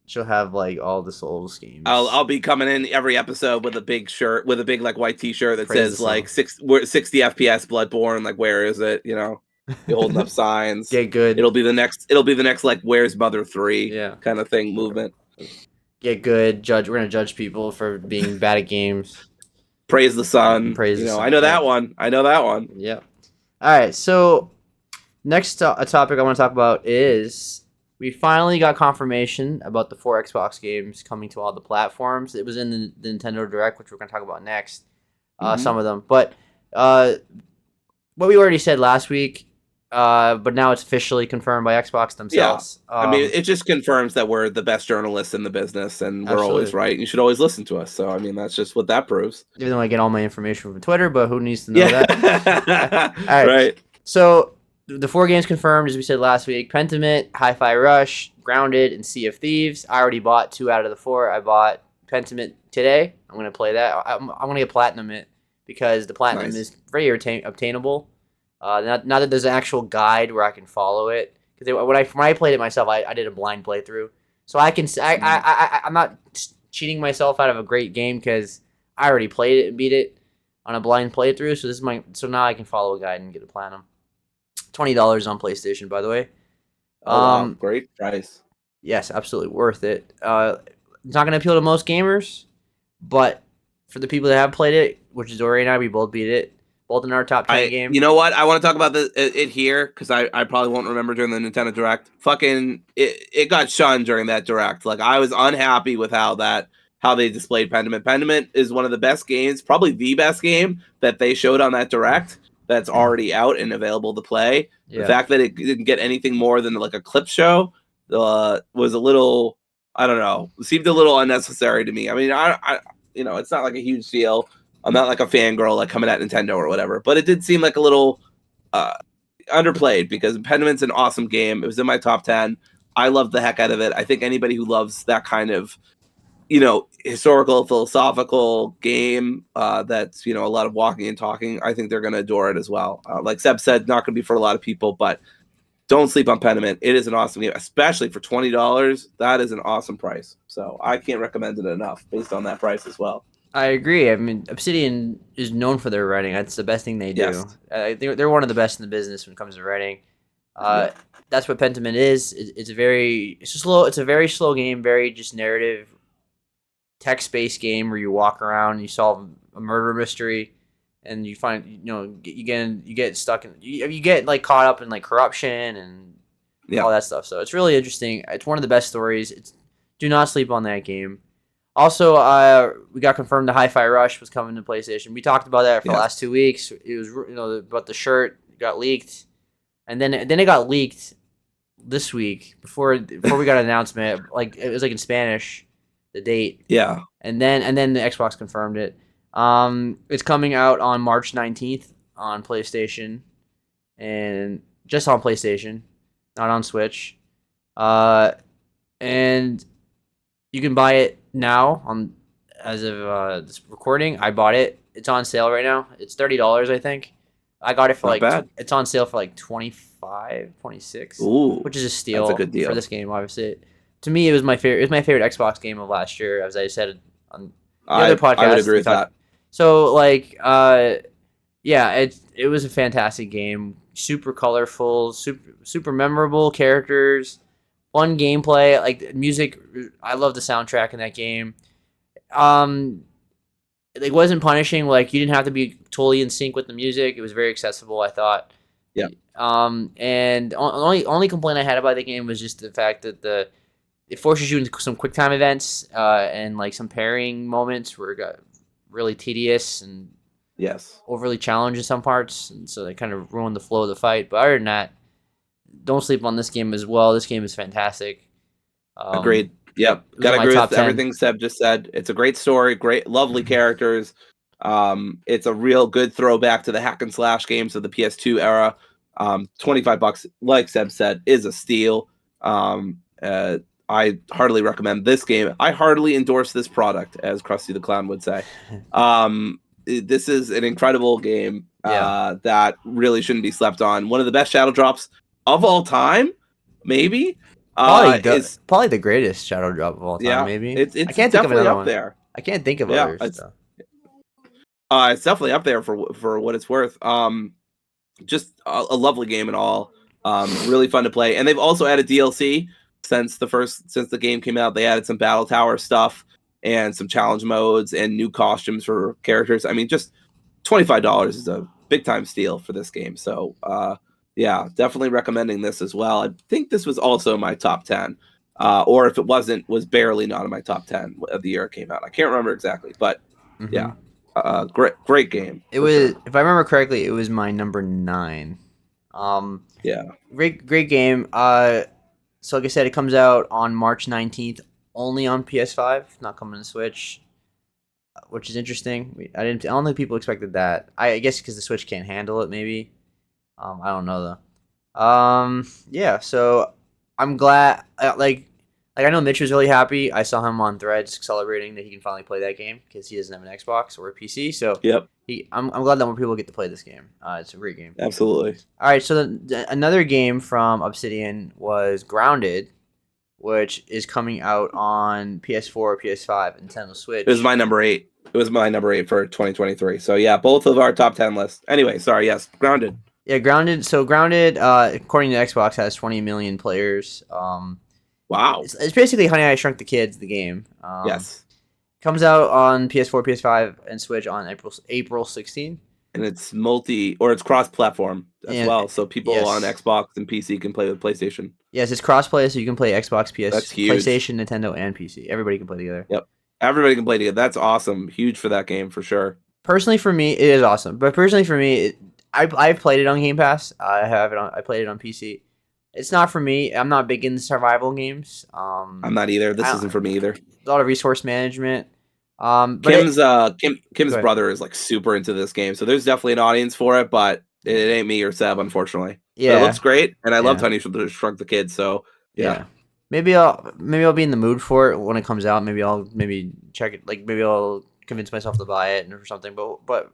she'll have like all the Souls games. I'll be coming in every episode with a big shirt, with a big like white T-shirt that Praise says the like 60 FPS Bloodborne. Like, where is it? You know, you holding up signs. Get good. It'll be the next like Where's Mother 3 Yeah. kind of thing movement. Get good. Judge. We're gonna judge people for being bad at games. Praise the sun. Praise the sun, I know yeah. that one. I know that one. Yep. All right. So next a topic I want to talk about is we finally got confirmation about the 4 Xbox games coming to all the platforms. It was in the Nintendo Direct, which we're going to talk about next. Some of them, but what we already said last week. But now it's officially confirmed by Xbox themselves. I mean, it just confirms that we're the best journalists in the business, and we're always Absolutely. right. You should always listen to us. So, I mean, that's just what that proves. Even though I get all my information from Twitter, but who needs to know that? All right. Right. So the 4 games confirmed, as we said last week: Pentiment, Hi-Fi Rush, Grounded, and Sea of Thieves. I already bought 2 out of the 4. I bought Pentiment today. I'm gonna play that. I'm gonna get platinum it because the platinum is very obtainable. Now that there's an actual guide where I can follow it, because when I played it myself, I did a blind playthrough, so I'm not cheating myself out of a great game because I already played it and beat it on a blind playthrough. So now I can follow a guide and get a platinum. $20 on PlayStation, by the way. Wow, great price. Yes, absolutely worth it. It's not going to appeal to most gamers, but for the people that have played it, which is Dory and I, we both beat it. Both in our top 10 game. You know what? I want to talk about it here because I probably won't remember during the Nintendo Direct. Fucking it got shunned during that Direct. Like I was unhappy with how they displayed Pentiment. Pentiment is one of the best games, probably the best game that they showed on that Direct that's already out and available to play. Yeah. The fact that it didn't get anything more than like a clip show was a little, I don't know, seemed a little unnecessary to me. I mean, I it's not like a huge deal. I'm not like a fangirl like coming at Nintendo or whatever, but it did seem like a little underplayed because Pentiment's an awesome game. It was in my top 10. I loved the heck out of it. I think anybody who loves that kind of, historical, philosophical game that's, a lot of walking and talking, I think they're going to adore it as well. Like Seb said, not going to be for a lot of people, but don't sleep on Pentiment. It is an awesome game, especially for $20. That is an awesome price. So I can't recommend it enough based on that price as well. I agree. I mean, Obsidian is known for their writing. That's the best thing they do. Yes. They're one of the best in the business when it comes to writing. That's what Pentiment is. It's a very slow game, very just narrative, text-based game where you walk around and you solve a murder mystery, and you find you get stuck in you get like caught up in like corruption and all that stuff. So it's really interesting. It's one of the best stories. Do not sleep on that game. Also, we got confirmed the Hi-Fi Rush was coming to PlayStation. We talked about that for the last 2 weeks. It was about the shirt got leaked, and then it got leaked this week before we got an announcement. Like it was like in Spanish, the date. Yeah. And then the Xbox confirmed it. It's coming out on March 19th on PlayStation, and just on PlayStation, not on Switch. And you can buy it now as of this recording. I bought it. It's on sale right now. It's $30, I think. I got it for it's on sale for like 25, 26. Ooh, which is a steal. That's a good deal for this game. Obviously, to me, it was my favorite. It was my favorite Xbox game of last year, as I said on the other podcast. I would agree with that. So like, it was a fantastic game. Super colorful, super memorable characters. Fun gameplay, like music. I love the soundtrack in that game. It wasn't punishing. Like you didn't have to be totally in sync with the music. It was very accessible, I thought. Yeah. And only complaint I had about the game was just the fact that it forces you into some quick time events and like some pairing moments where it got really tedious and overly challenged in some parts, and so they kind of ruined the flow of the fight. But other than that, don't sleep on this game as well. This game is fantastic. Agreed. Yep. Gotta agree with everything Seb just said. It's a great story, great, lovely characters. It's a real good throwback to the hack and slash games of the PS2 era. $25, like Seb said, is a steal. I heartily recommend this game. I heartily endorse this product, as Krusty the Clown would say. This is an incredible game that really shouldn't be slept on. One of the best shadow drops of all time, maybe. Probably the greatest shadow drop of all time, maybe. It's I can't think of another one. There. I can't think of others. It's definitely up there for what it's worth. Just a lovely game and all. Really fun to play, and they've also added DLC since the game came out. They added some battle tower stuff and some challenge modes and new costumes for characters. I mean, just $25 is a big time steal for this game. So, definitely recommending this as well. I think this was also my top 10, or if it wasn't, was barely not in my top 10 of the year it came out. I can't remember exactly, but great game. It was, if I remember correctly, it was my number 9. Great game. So like I said, it comes out on March 19th, only on PS5, not coming to Switch, which is interesting. I don't think people expected that. I guess because the Switch can't handle it, maybe. I don't know though. So I'm glad. Like Like I know Mitch was really happy. I saw him on Threads celebrating that he can finally play that game because he doesn't have an Xbox or a PC. So Yep, I'm glad that more people get to play this game. It's a great game. absolutely. All right, so another game from Obsidian was Grounded, which is coming out on PS4, PS5, and Nintendo Switch. It was my number 8. It was my number 8 for 2023. So yeah, both of our top 10 lists. Anyway, sorry. Yes, Grounded. Yeah, Grounded. So Grounded, according to Xbox, has 20 million players. Wow. It's basically Honey I Shrunk the Kids, the game. Yes. Comes out on PS4, PS5, and Switch on April 16. And it's it's cross-platform as well. So people on Xbox and PC can play with PlayStation. Yes, it's cross-play, so you can play Xbox, That's huge. PlayStation, Nintendo, and PC. Everybody can play together. Yep. Everybody can play together. That's awesome. Huge for that game for sure. Personally, for me, it is awesome. But personally, for me, I've played it on Game Pass. I played it on PC. It's not for me. I'm not big into survival games. I'm not either. This isn't for me either. A lot of resource management. But Kim's brother is like super into this game, so there's definitely an audience for it, but it ain't me or Seb, unfortunately. Yeah, but it looks great, and I loved Honey Shrunk the Kids. So yeah. Maybe I'll be in the mood for it when it comes out. Maybe I'll check it. Like maybe I'll convince myself to buy it or something. But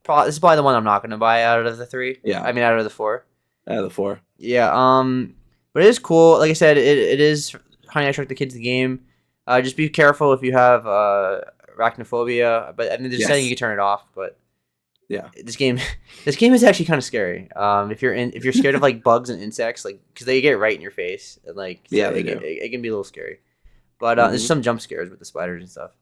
this is probably the one I'm not going to buy out of the 3. Yeah, I mean out of the 4. Out of the 4. Yeah. But it is cool. Like I said, it is Honey I Shrunk the Kids the game. Just be careful if you have arachnophobia. But I mean, there's a setting you can turn it off. But yeah, this game is actually kind of scary. If you're scared of like bugs and insects, like because they get right in your face, and like it can be a little scary. But there's some jump scares with the spiders and stuff.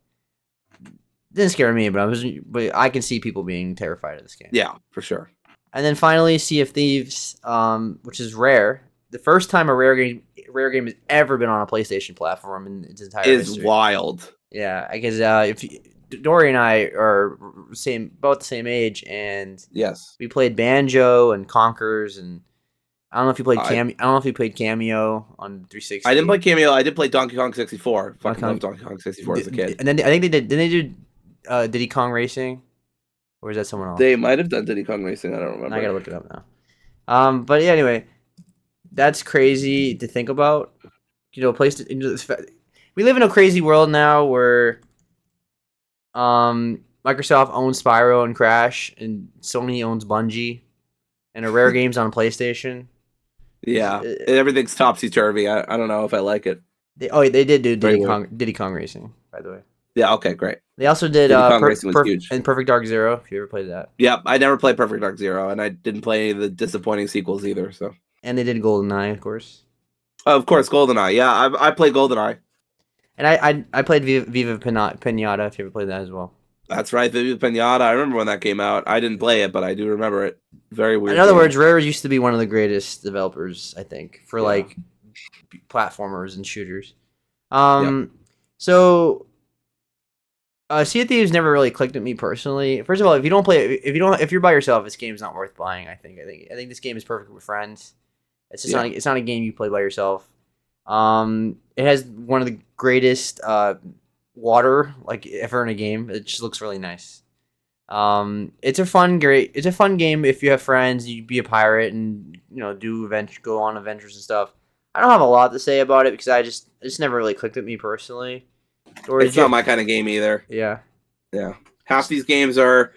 Didn't scare me, but I can see people being terrified of this game. Yeah, for sure. And then finally, Sea of Thieves, which is rare. The first time a rare game has ever been on a PlayStation platform in its entire history. Is wild. Yeah, because Dory and I are about the same age, and yes, we played Banjo and Conkers, and I don't know if you played Cameo. I don't know if you played Cameo on 360. I didn't play Cameo. I did play Donkey Kong 64. Fucking loved Donkey Kong 64 as a kid. And then I think they did. Didn't they do Diddy Kong Racing, or is that someone else? They might have done Diddy Kong Racing. I don't remember. I gotta look it up now. But yeah, anyway. That's crazy to think about. You know, we live in a crazy world now where Microsoft owns Spyro and Crash, and Sony owns Bungie, and a Rare Games on PlayStation. Yeah, everything's topsy-turvy. I don't know if I like it. They did do Diddy Kong Racing, by the way. Yeah, okay, great. They also did Perfect Dark Zero, if you ever played that. Yeah, I never played Perfect Dark Zero, and I didn't play any of the disappointing sequels either, so... And they did GoldenEye, of course. Of course, GoldenEye. Yeah, I played GoldenEye. And I played Viva Pinata, if you ever played that as well. That's right, Viva Pinata. I remember when that came out. I didn't play it, but I do remember it. Very weird. In other words, Rare used to be one of the greatest developers, I think, for like platformers and shooters. So Sea of Thieves never really clicked at me personally. First of all, if you're by yourself, this game's not worth buying. I think this game is perfect with friends. It's just it's not a game you play by yourself. It has one of the greatest water like ever in a game. It just looks really nice. It's a fun game if you have friends. You be a pirate and go on adventures and stuff. I don't have a lot to say about it because I just never really clicked at me personally. It's not my kind of game either. Yeah. Half these games are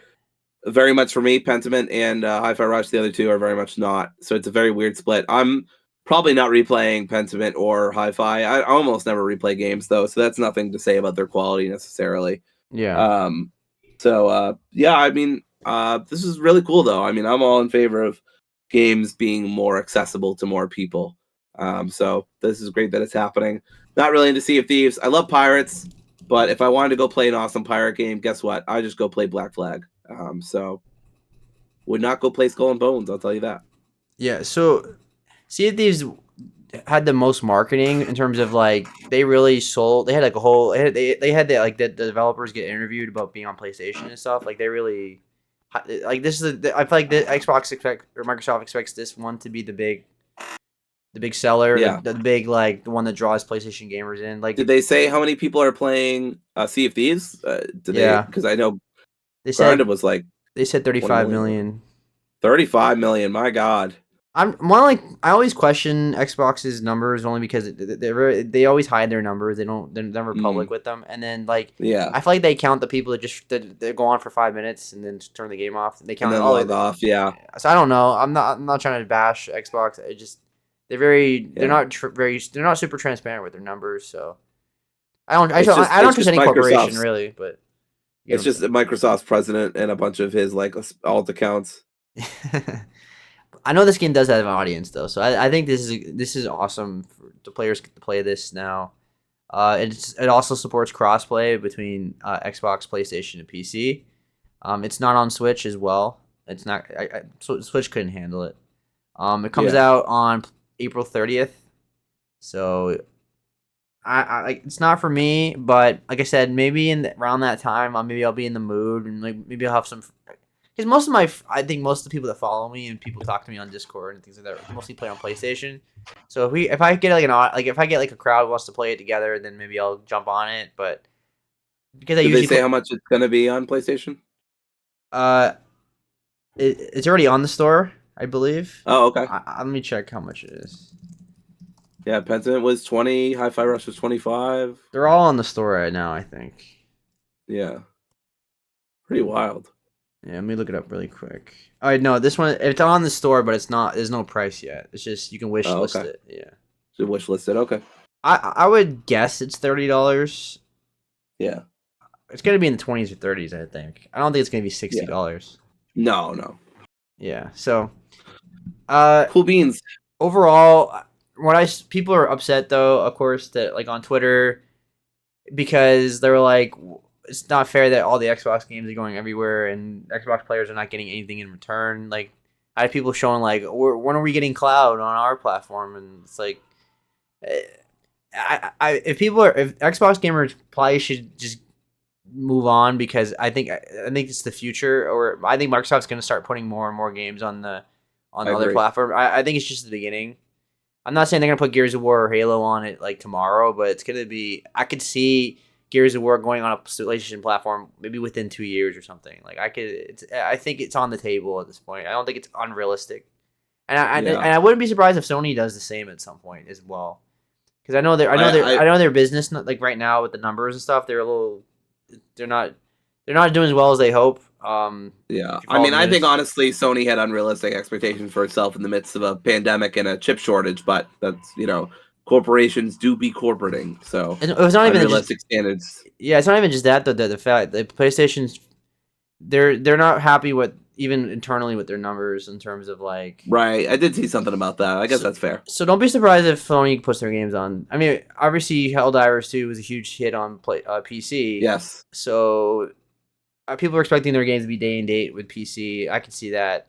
very much for me. Pentiment and Hi-Fi Rush, the other two are very much not. So it's a very weird split. I'm probably not replaying Pentiment or Hi-Fi. I almost never replay games though, so that's nothing to say about their quality necessarily. Yeah. I mean, this is really cool though. I mean, I'm all in favor of games being more accessible to more people. So this is great that it's happening. Not really into Sea of Thieves. I love pirates, but if I wanted to go play an awesome pirate game, guess what? I just go play Black Flag. So would not go play Skull and Bones. I'll tell you that. Yeah. So Sea of Thieves had the most marketing in terms of like they really sold. They had like a whole. They had the developers get interviewed about being on PlayStation and stuff. Like they really like this is. I feel like the Microsoft expects this one to be the big seller, the big the one that draws PlayStation gamers in. Like, did they say how many people are playing Sea of Thieves? Because I know they said it was like they said 35 million. 35 million. My God. I'm more like I always question Xbox's numbers only because they always hide their numbers. They're never public Mm, with them. And then like yeah, I feel like they count the people that go on for 5 minutes and then turn the game off. They and count then oh log off. Yeah, so I don't know. I'm not trying to bash Xbox. I just they're yeah. not they're not super transparent with their numbers. So I don't It's trust just any corporation Microsoft's. really. But you It's know just Microsoft's president and a bunch of his like alt accounts. what I'm saying. I know this game does have an audience though, so I think this is awesome. For, the players get to play this now. It also supports crossplay between Xbox, PlayStation, and PC. It's not on Switch as well. It's not. So Switch couldn't handle it. It comes Yeah, out on April 30th. So it's not for me, but like I said, maybe around that time, maybe I'll be in the mood and like maybe I'll have some. Because I think most of the people that follow me and people talk to me on Discord and things like that mostly play on PlayStation. So if I get if I get like a crowd who wants to play it together, then maybe I'll jump on it. But because I did they usually say play, how much it's gonna be on PlayStation? uh, it's already on the store, I believe. Oh, okay. Let me check how much it is. Yeah, Pentiment was 20. Hi-Fi Rush was 25. They're all on the store right now, I think. Yeah, pretty wild. Yeah, let me look it up really quick. All right, no, this one it's on the store, but it's not. There's no price yet. It's just you can wish Oh, list okay. it. Yeah, So wish listed. Okay. I would guess it's $30. Yeah. It's gonna be in the 20s or 30s, I think. I don't think it's gonna be Yeah. $60. No, no. Yeah. So, uh, Cool beans. overall, people are upset though, of course, that like on Twitter because they were like, it's not fair that all the Xbox games are going everywhere and Xbox players are not getting anything in return. Like, I had people showing like, when are we getting cloud on our platform? And it's like, eh, if Xbox gamers probably should just move on because I think it's the future, or I think Microsoft's going to start putting more and more games on I the other agree. platform. I think it's just the beginning. I'm not saying they're going to put Gears of War or Halo on it like tomorrow, but it's going to be. I could see Gears of War going on a PlayStation platform maybe within 2 years or something. Like I think it's on the table at this point. I don't think it's unrealistic, and Yeah. I wouldn't be surprised if Sony does the same at some point as well. Because I I know their business like right now with the numbers and stuff. They're not they're not doing as well as they hope. Yeah. If you I follow mean, the I think news, honestly, Sony had unrealistic expectations for itself in the midst of a pandemic and a chip shortage, but that's, corporations do be corporating. So and it was not even just unrealistic standards. yeah, it's not even just that. The fact that PlayStation's they're not happy with even internally with their numbers in terms of like. Right. I did see something about that. I guess So, that's fair. so don't be surprised if Sony puts their games on. I mean, obviously, Helldivers 2 was a huge hit on PC. Yes. So people are expecting their games to be day and date with PC. I can see that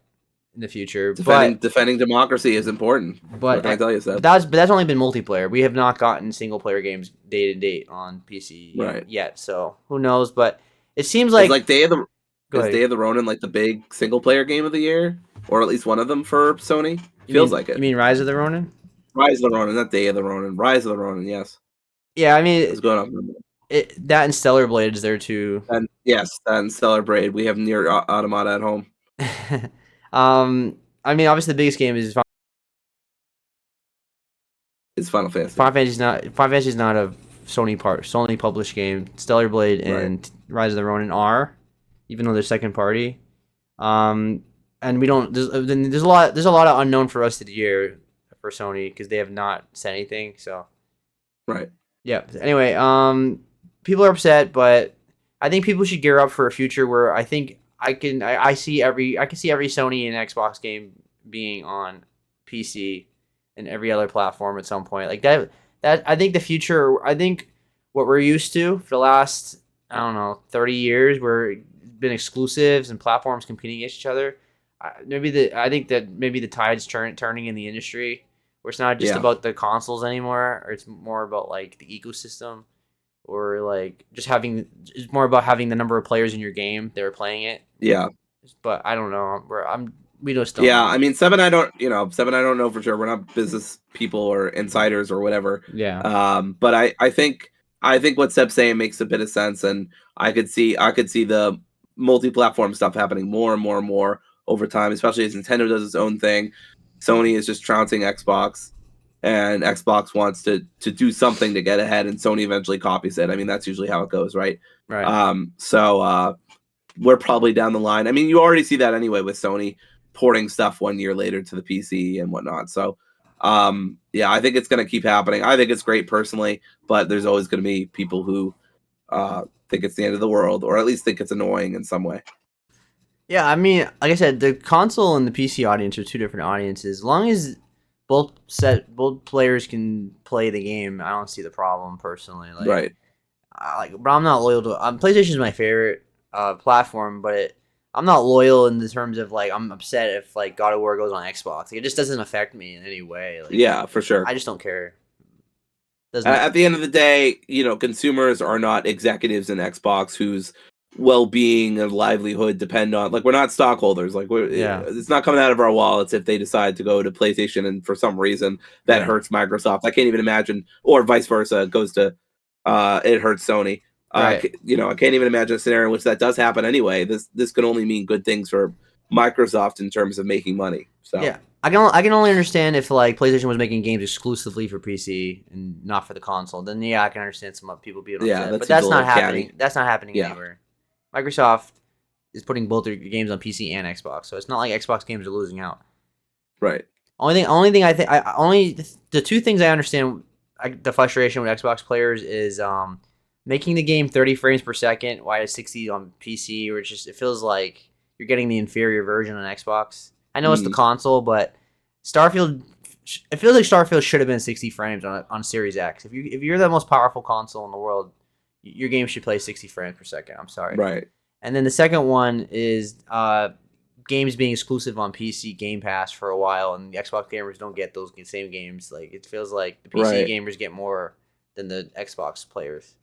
in the future, Defending democracy is important. What can I tell you, Seb? but that's only been multiplayer. We have not gotten single player games day to date on PC Right. yet. So who knows? But it seems Is like like go Day ahead. of the Ronin like the big single player game of the year? Or at least one of them for Sony? Feels like You it. mean Rise of the Ronin? Rise of the Ronin, not Day of the Ronin. Rise of the Ronin, yes. Yeah, I What's mean going on? that and Stellar Blade is there too. And yes, and Stellar Braid. We have near Automata at home. I mean, obviously the biggest game is It's Final Fantasy. Final Fantasy is not a Sony published game. Stellar Blade Right. and Rise of the Ronin are, even though they're second party. And we don't. There's a lot of unknown for us to the year for Sony because they have not said anything. So Right. yeah. Anyway, people are upset, but I think people should gear up for a future where I think I can see every Sony and Xbox game being on PC and every other platform at some point. Like that I think the future. I think what we're used to for the last I don't know 30 years, where it's been exclusives and platforms competing against each other. I think that maybe the tide's turning in the industry, where it's not just Yeah. about the consoles anymore, or it's more about like the ecosystem, or like just having it's more about having the number of players in your game that are playing it. Yeah. But I don't know. We just don't Yeah. know. I mean, Seven, I don't know for sure. We're not business people or insiders or whatever. Yeah. But I think what Seb's saying makes a bit of sense, and I could see the multi-platform stuff happening more and more and more over time, especially as Nintendo does its own thing. Sony is just trouncing Xbox, and Xbox wants to do something to get ahead, and Sony eventually copies it. I mean, that's usually how it goes, right? Right. So we're probably down the line. I mean, you already see that anyway with Sony porting stuff 1 year later to the PC and whatnot. So yeah, I think it's going to keep happening. I think it's great personally, but there's always going to be people who think it's the end of the world, or at least think it's annoying in some way. Yeah, I mean, like I said, the console and the PC audience are two different audiences. As long as both players can play the game, I don't see the problem personally. Like, Right. but I'm not loyal to. PlayStation is my favorite platform, but I'm not loyal in the terms of like I'm upset if like God of War goes on Xbox. Like, it just doesn't affect me in any way. Like, Yeah, for sure. I just don't care. Doesn't At the end of the day, consumers are not executives in Xbox whose well-being and livelihood depend on. Like, we're not stockholders. Like, Yeah. it's not coming out of our wallets if they decide to go to PlayStation, and for some reason that Yeah. hurts Microsoft. I can't even imagine, or vice versa, it goes to it hurts Sony. Right. I can't even imagine a scenario in which that does happen anyway. This can only mean good things for Microsoft in terms of making money. So Yeah. I can only understand if like PlayStation was making games exclusively for PC and not for the console. Then yeah, I can understand some people being upset. Yeah, that but seems that's a not little happening. catty. That's not happening Yeah. anywhere. Microsoft is putting both their games on PC and Xbox, so it's not like Xbox games are losing out. Right. Only thing I think the two things I understand the frustration with Xbox players is making the game 30 frames per second, while it's 60 on PC, or it feels like you're getting the inferior version on Xbox. I know it's the console, but Starfield, it feels like Starfield should have been 60 frames on Series X. If you're the most powerful console in the world, your game should play 60 frames per second. I'm sorry. Right. And then the second one is games being exclusive on PC Game Pass for a while, and the Xbox gamers don't get those same games. Like, it feels like the PC gamers get more than the Xbox players.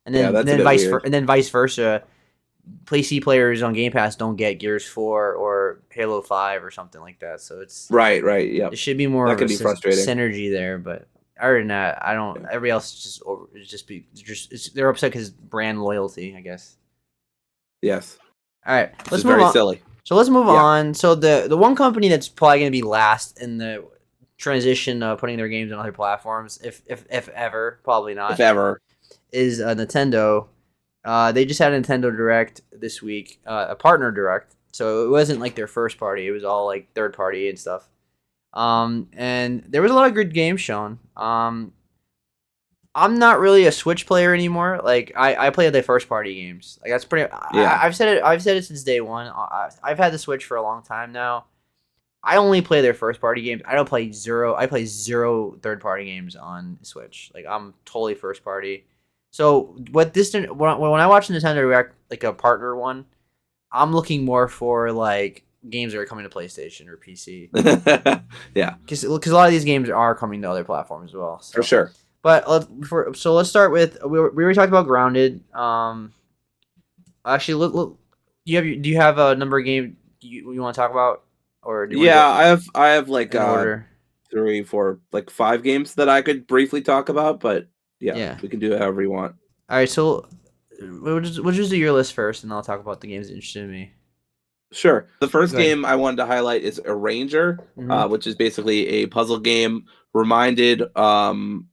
And then, vice versa. PC players on Game Pass don't get Gears 4 or Halo 5 or something like that. So it's right. Yeah, it should be more that of can be frustrating. synergy there. But other than that, I don't. Yeah. Everybody else they're upset because brand loyalty, I guess. Yes. All right, let's move on. Silly. So let's move on. So the one company that's probably going to be last in the transition of putting their games on other platforms, if ever, probably not, if ever, is Nintendo. They just had a Nintendo Direct this week, a partner Direct. So it wasn't like their first party; it was all like third party and stuff. And there was a lot of good games shown. I'm not really a Switch player anymore. Like, I play the first party games. Like, that's pretty. Yeah. I've said it since day one. I've had the Switch for a long time now. I only play their first party games. I play zero third party games on Switch. Like, I'm totally first party. So when I watch Nintendo Direct, like a partner one, I'm looking more for like games that are coming to PlayStation or PC. Yeah, because a lot of these games are coming to other platforms as well. So. For sure. But let's start with we already talked about Grounded. Actually, look, do you have a number of game you want to talk about, or do you I have like 3, 4, like 5 games that I could briefly talk about, but yeah, we can do it however you want. All right, so we'll just do your list first, and I'll talk about the games that interested me. Sure. The first game I wanted to highlight is Arranger, which is basically a puzzle game. Reminded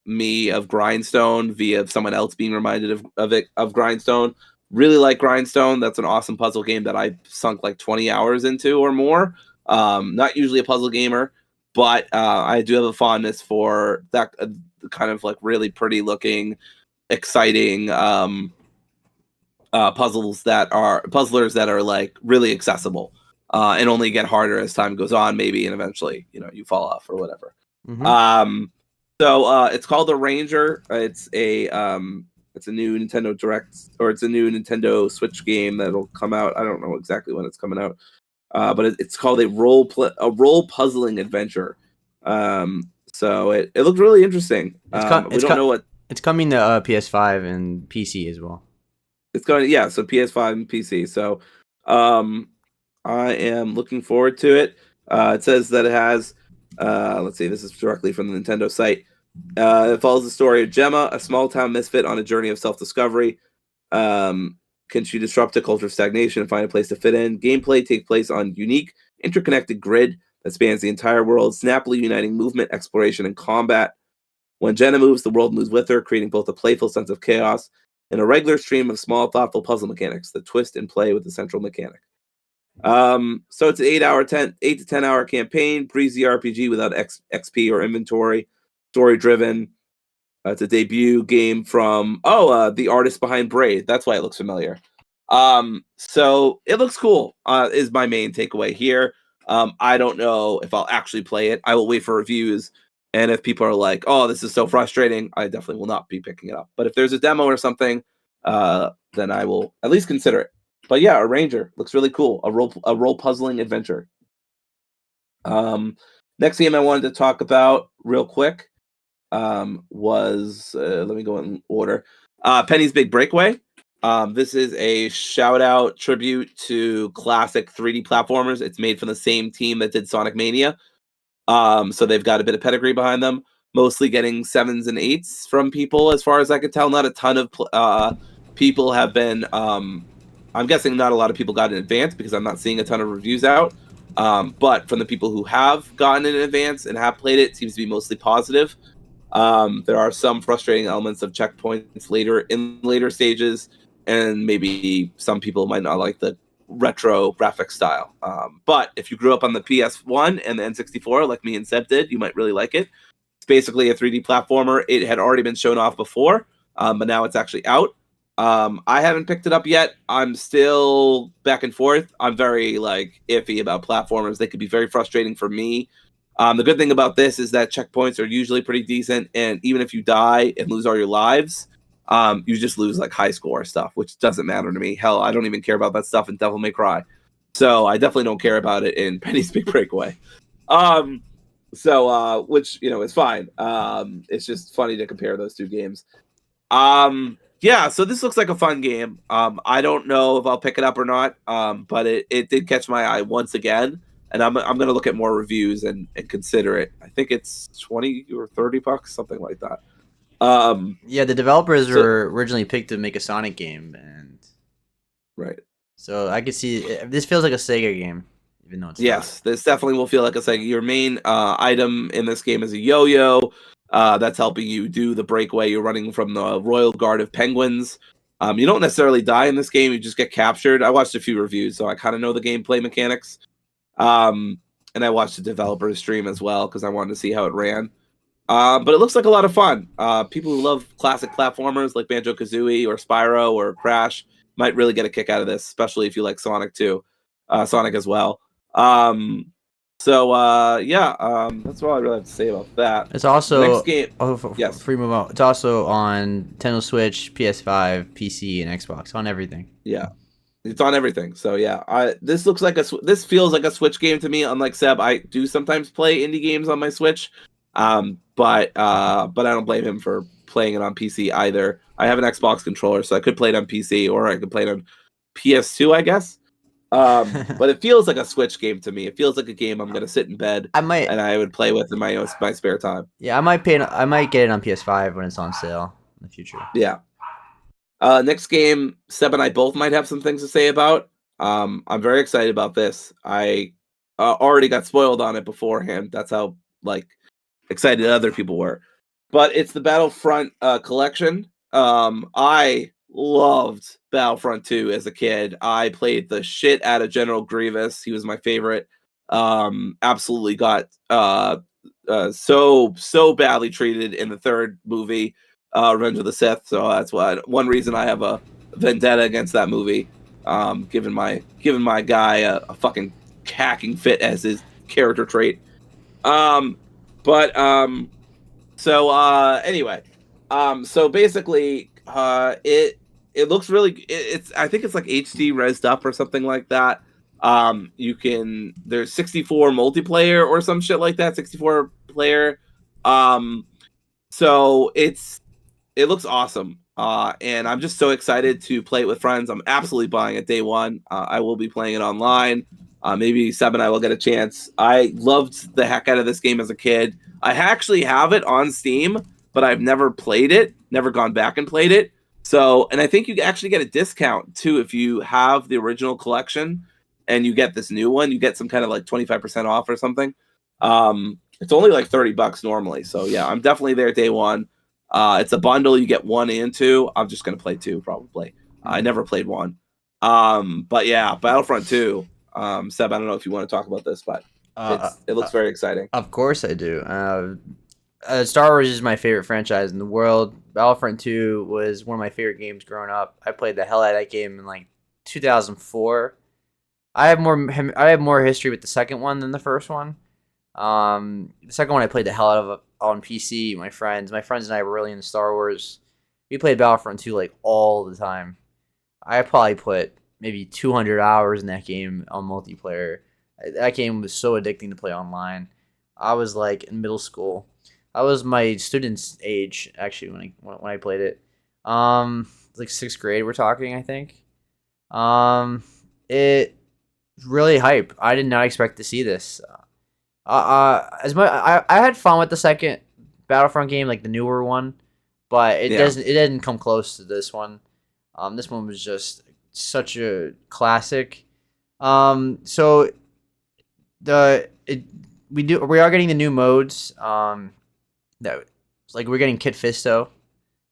me of Grindstone via someone else being reminded of Grindstone. Really like Grindstone. That's an awesome puzzle game that I sunk like 20 hours into or more. Not usually a puzzle gamer, but I do have a fondness for that kind of like really pretty looking, exciting puzzlers that are like really accessible and only get harder as time goes on, maybe, and eventually you fall off or whatever. So it's called Arranger. It's a new Nintendo Direct, or it's a new Nintendo Switch game that'll come out. I don't know exactly when it's coming out, but it's called a role puzzling adventure. So it looks really interesting. We don't know what it's coming to PS5 and PC as well. It's going, so PS5 and PC. So I am looking forward to it. It says that it has, let's see, this is directly from the Nintendo site. It follows the story of Gemma, a small-town misfit on a journey of self-discovery. Can she disrupt a culture of stagnation and find a place to fit in? Gameplay takes place on unique, interconnected grid that spans the entire world, snappily uniting movement, exploration, and combat. When Jenna moves, the world moves with her, creating both a playful sense of chaos and a regular stream of small, thoughtful puzzle mechanics that twist and play with the central mechanic. So it's an 8 to 10 hour campaign, breezy RPG without XP or inventory, story driven. It's a debut game from the artist behind Braid. That's why it looks familiar. So it looks cool. Is my main takeaway here. I don't know if I'll actually play it. I will wait for reviews, and if people are like, "Oh, this is so frustrating," I definitely will not be picking it up. But if there's a demo or something, then I will at least consider it. But yeah, a Ranger looks really cool. A role puzzling adventure. Next game I wanted to talk about real quick was let me go in order. Penny's Big Breakaway. This is a shout out tribute to classic 3D platformers. It's made from the same team that did Sonic Mania. So they've got a bit of pedigree behind them. Mostly getting 7s and 8s from people, as far as I could tell. Not a ton of people have been. I'm guessing not a lot of people got in advance because I'm not seeing a ton of reviews out. But from the people who have gotten in advance and have played it seems to be mostly positive. There are some frustrating elements of checkpoints later stages, and maybe some people might not like the retro graphic style. But if you grew up on the PS1 and the N64, like me and Seb did, you might really like it. It's basically a 3D platformer. It had already been shown off before, but now it's actually out. I haven't picked it up yet. I'm still back and forth. I'm very iffy about platformers. They could be very frustrating for me. The good thing about this is that checkpoints are usually pretty decent, and even if you die and lose all your lives, you just lose high score stuff, which doesn't matter to me. Hell, I don't even care about that stuff in Devil May Cry. So I definitely don't care about it in Penny's Big Breakaway. Which is fine. It's just funny to compare those two games. Yeah, so this looks like a fun game. I don't know if I'll pick it up or not, but it did catch my eye once again, and I'm going to look at more reviews and consider it. I think it's $20 or $30, something like that. Yeah, the developers were originally picked to make a Sonic game, and right. So I could see this feels like a Sega game, even though it's not. This definitely will feel like a Sega. Your main item in this game is a yo-yo. That's helping you do the breakaway. You're running from the Royal Guard of Penguins. You don't necessarily die in this game. You just get captured. I watched a few reviews, so I kind of know the gameplay mechanics. And I watched the developer stream as well because I wanted to see how it ran. But it looks like a lot of fun. People who love classic platformers like Banjo-Kazooie or Spyro or Crash might really get a kick out of this, especially if you like Sonic too. Sonic as well. That's all I really have to say about that. It's also next game. Yes. Before we move on, it's also on Nintendo Switch, PS5, PC, and Xbox, on everything. Yeah, it's on everything. So yeah, this looks like this feels like a Switch game to me. Unlike Seb, I do sometimes play indie games on my Switch, but I don't blame him for playing it on PC either. I have an Xbox controller, so I could play it on PC or I could play it on PS2, I guess. But it feels like a Switch game to me. It feels like a game I'm gonna sit in bed and I would play with in my spare time. Yeah, I might get it on PS5 when it's on sale in the future. Yeah. Next game, Seb and I both might have some things to say about. I'm very excited about this. I already got spoiled on it beforehand. That's how excited other people were. But it's the Battlefront collection. I loved Battlefront 2 as a kid. I played the shit out of General Grievous. He was my favorite. Absolutely got so badly treated in the third movie, Revenge of the Sith. So that's one reason I have a vendetta against that movie. Giving my guy a fucking hacking fit as his character trait. Anyway, so basically, it looks really. I think it's like HD resed up or something like that. There's 64 multiplayer or some shit like that. 64 player. So it looks awesome. And I'm just so excited to play it with friends. I'm absolutely buying it day one. I will be playing it online. Maybe Seb and I will get a chance. I loved the heck out of this game as a kid. I actually have it on Steam, but I've never played it, never gone back and played it. So, and I think you actually get a discount too if you have the original collection. and you get this new one, you get some kind of like 25% off or something. It's only like $30 normally. So yeah, I'm definitely there day one. It's a bundle. You get 1 and 2. I'm just gonna play 2 probably. I never played 1. But yeah, Battlefront 2. Seb, I don't know if you want to talk about this, but it looks very exciting. Of course I do. Star Wars is my favorite franchise in the world. Battlefront 2 was one of my favorite games growing up. I played the hell out of that game in like 2004. I have more history with the second one than the first one. The second one I played the hell out of on PC. My friends and I were really into Star Wars. We played Battlefront 2 like all the time. I probably put maybe 200 hours in that game on multiplayer. That game was so addicting to play online. I was like in middle school. I was my student's age actually when I played it. Like 6th grade we're talking, I think. It really hype. I did not expect to see this. As much I had fun with the second Battlefront game, like the newer one, but it didn't come close to this one. This one was just such a classic. So we are getting the new modes. That like we're getting Kit Fisto,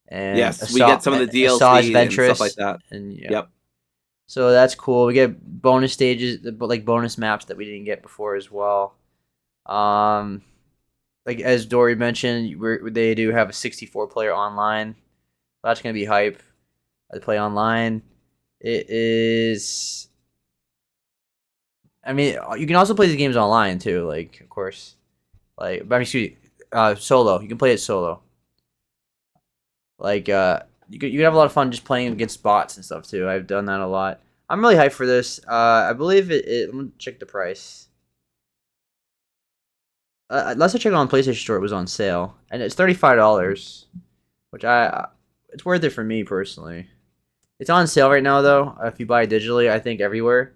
and yes, we get some of the DLC and stuff like that. And yeah. Yep. So that's cool. We get bonus stages, but like bonus maps that we didn't get before as well. Like as Dory mentioned, they do have a 64-player online. That's gonna be hype. I play online. It is. I mean, you can also play these games online too. Like, of course, like, but excuse me, solo. You can play it solo. Like, you can have a lot of fun just playing against bots and stuff too. I've done that a lot. I'm really hyped for this. I believe it. Let me check the price. Last I checked on PlayStation Store, it was on sale, and it's $35, which it's worth it for me personally. It's on sale right now though. If you buy it digitally, I think everywhere,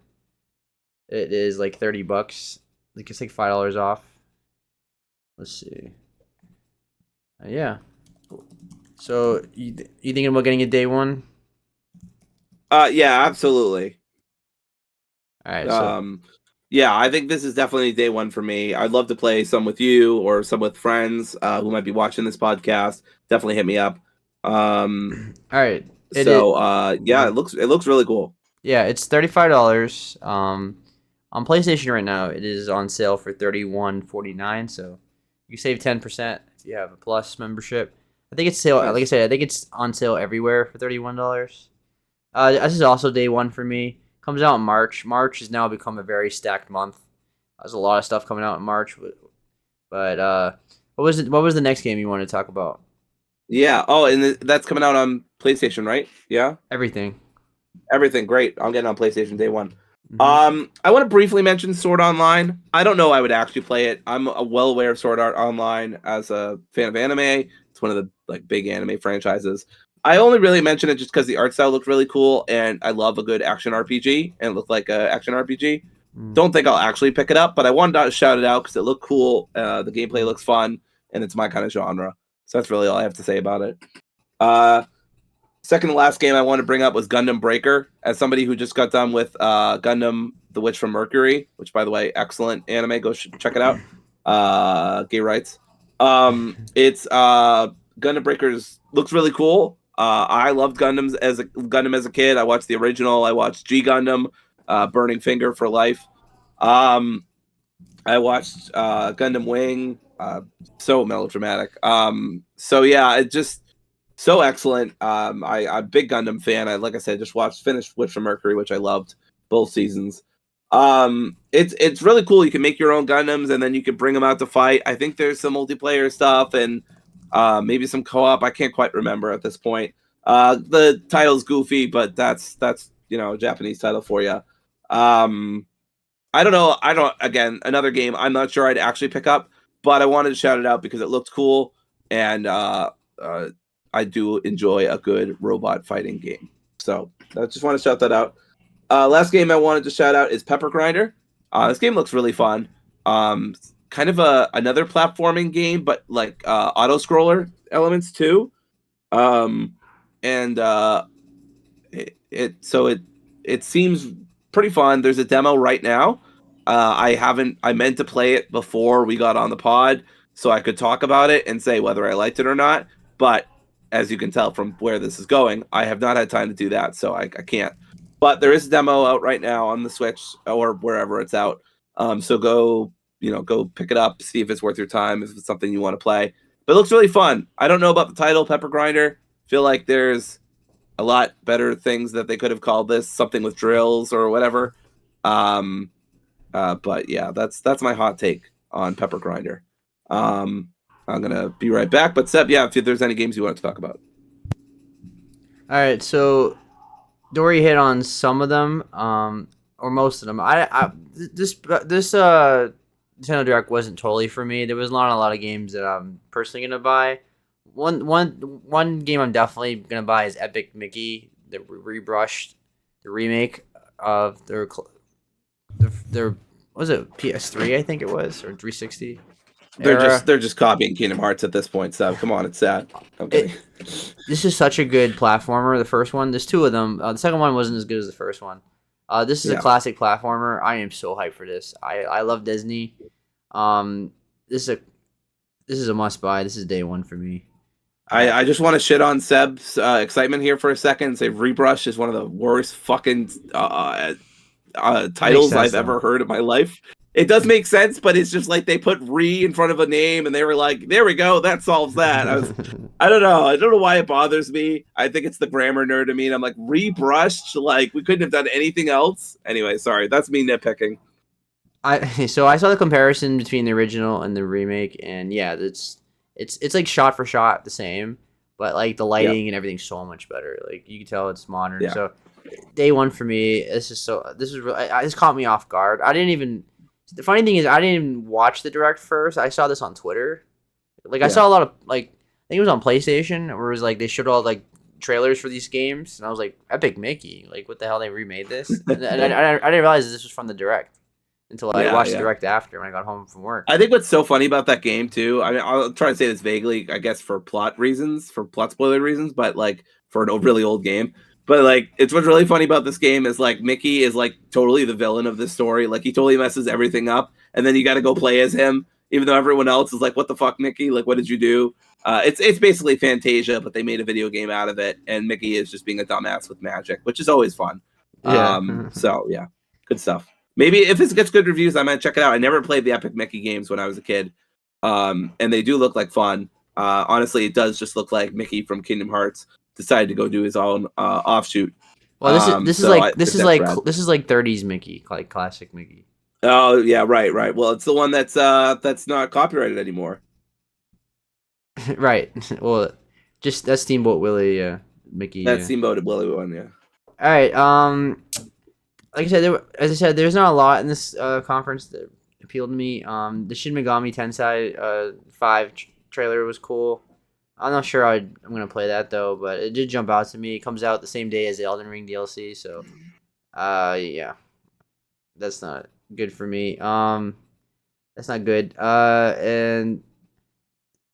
it is like $30. Like it's like $5 off. Let's see. Yeah. So you thinking about getting it day one? Yeah, absolutely. All right. So. Yeah, I think this is definitely day one for me. I'd love to play some with you or some with friends who might be watching this podcast. Definitely hit me up. All right. Yeah, it looks really cool. Yeah, it's $35. On PlayStation right now, it is on sale for $31.49. So you save 10% if you have a Plus membership. I think it's sale. Like I said, I think it's on sale everywhere for $31. This is also day one for me. Comes out in March. March has now become a very stacked month. There's a lot of stuff coming out in March. But what was the next game you wanted to talk about? Yeah. Oh, and that's coming out on PlayStation, right? Yeah. Everything. Great. I'm getting on PlayStation day one. Mm-hmm. I want to briefly mention Sword Online. I don't know I would actually play it. I'm well aware of Sword Art Online as a fan of anime. It's one of the like big anime franchises. I only really mention it just because the art style looked really cool, and I love a good action RPG, and it looked like an action RPG. Don't think I'll actually pick it up, but I wanted to shout it out because it looked cool. The gameplay looks fun, and it's my kind of genre. So that's really all I have to say about it. Second to last game I want to bring up was Gundam Breaker. As somebody who just got done with Gundam The Witch from Mercury, which, by the way, excellent anime. Go check it out. Gay rights. It's Gundam Breakers looks really cool. I loved Gundam as a kid. I watched the original. I watched G Gundam, Burning Finger for life. I watched Gundam Wing. So melodramatic. So yeah, it just so excellent. I'm a big Gundam fan. Like I said, finished Witch from Mercury, which I loved both seasons. It's really cool. You can make your own Gundams and then you can bring them out to fight. I think there's some multiplayer stuff and maybe some co-op. I can't quite remember at this point. The title's goofy, but that's a Japanese title for you. I don't know. Again, another game I'm not sure I'd actually pick up, but I wanted to shout it out because it looked cool, and I do enjoy a good robot fighting game. So I just want to shout that out. Last game I wanted to shout out is Pepper Grinder. This game looks really fun. Kind of another platforming game, but like auto scroller elements too. It seems pretty fun. There's a demo right now. I meant to play it before we got on the pod so I could talk about it and say whether I liked it or not. But as you can tell from where this is going, I have not had time to do that, so I can't. But there is a demo out right now on the Switch or wherever it's out. So go pick it up, see if it's worth your time, if it's something you want to play. But it looks really fun. I don't know about the title, Pepper Grinder. Feel like there's a lot better things that they could have called this, something with drills or whatever. But yeah, that's my hot take on Pepper Grinder. I'm gonna be right back. But Seb, yeah, if there's any games you want to talk about. All right, so Dory hit on some of them, or most of them. This Nintendo Direct wasn't totally for me. There was not a lot of games that I'm personally gonna buy. One game I'm definitely gonna buy is Epic Mickey, the rebrushed, the remake of their was it PS3? I think it was, or 360. They're just copying Kingdom Hearts at this point. So come on, it's sad. Okay. This is such a good platformer. The first one, there's two of them. The second one wasn't as good as the first one. This is a classic platformer. I am so hyped for this. I love Disney. This is a must buy. This is day one for me. I just want to shit on Seb's excitement here for a second and say Rebrush is one of the worst fucking titles I've ever heard in my life. It does make sense, but it's just like they put "re" in front of a name, and they were like, "There we go, that solves that." I don't know why it bothers me. I think it's the grammar nerd in me, and I'm like, "Rebrushed," like we couldn't have done anything else. Anyway, sorry, that's me nitpicking. So I saw the comparison between the original and the remake, and yeah, it's like shot for shot the same, but like the lighting and everything's so much better. Like you can tell it's modern. Yeah. So day one for me. This caught me off guard. The funny thing is, I didn't even watch the direct first. I saw this on Twitter. Like, I saw a lot of, like, I think it was on PlayStation, where it was, like, they showed all, like, trailers for these games. And I was like, Epic Mickey. Like, what the hell, they remade this? And I didn't realize this was from the direct until I watched the direct after when I got home from work. I think what's so funny about that game, too, I mean, I'll try to say this vaguely, I guess, for plot spoiler reasons, but, like, for a really old game. But, like, it's what's really funny about this game is, like, Mickey is, like, totally the villain of this story. Like, he totally messes everything up. And then you got to go play as him, even though everyone else is like, what the fuck, Mickey? Like, what did you do? It's basically Fantasia, but they made a video game out of it. And Mickey is just being a dumbass with magic, which is always fun. Yeah. So, yeah, good stuff. Maybe if it gets good reviews, I might check it out. I never played the Epic Mickey games when I was a kid. And they do look like fun. Honestly, it does just look like Mickey from Kingdom Hearts decided to go do his own offshoot. Well, this is like 30s Mickey, like classic Mickey. Oh yeah, right. Well, it's the one that's not copyrighted anymore. Right. Well, just that's Steamboat Willie, Mickey. That's Steamboat Willie one, yeah. All right. Like I said, there's not a lot in this conference that appealed to me. The Shin Megami Tensei 5 trailer was cool. I'm not sure I'm gonna play that though, but it did jump out to me. It comes out the same day as the Elden Ring DLC, so yeah, that's not good for me. That's not good. And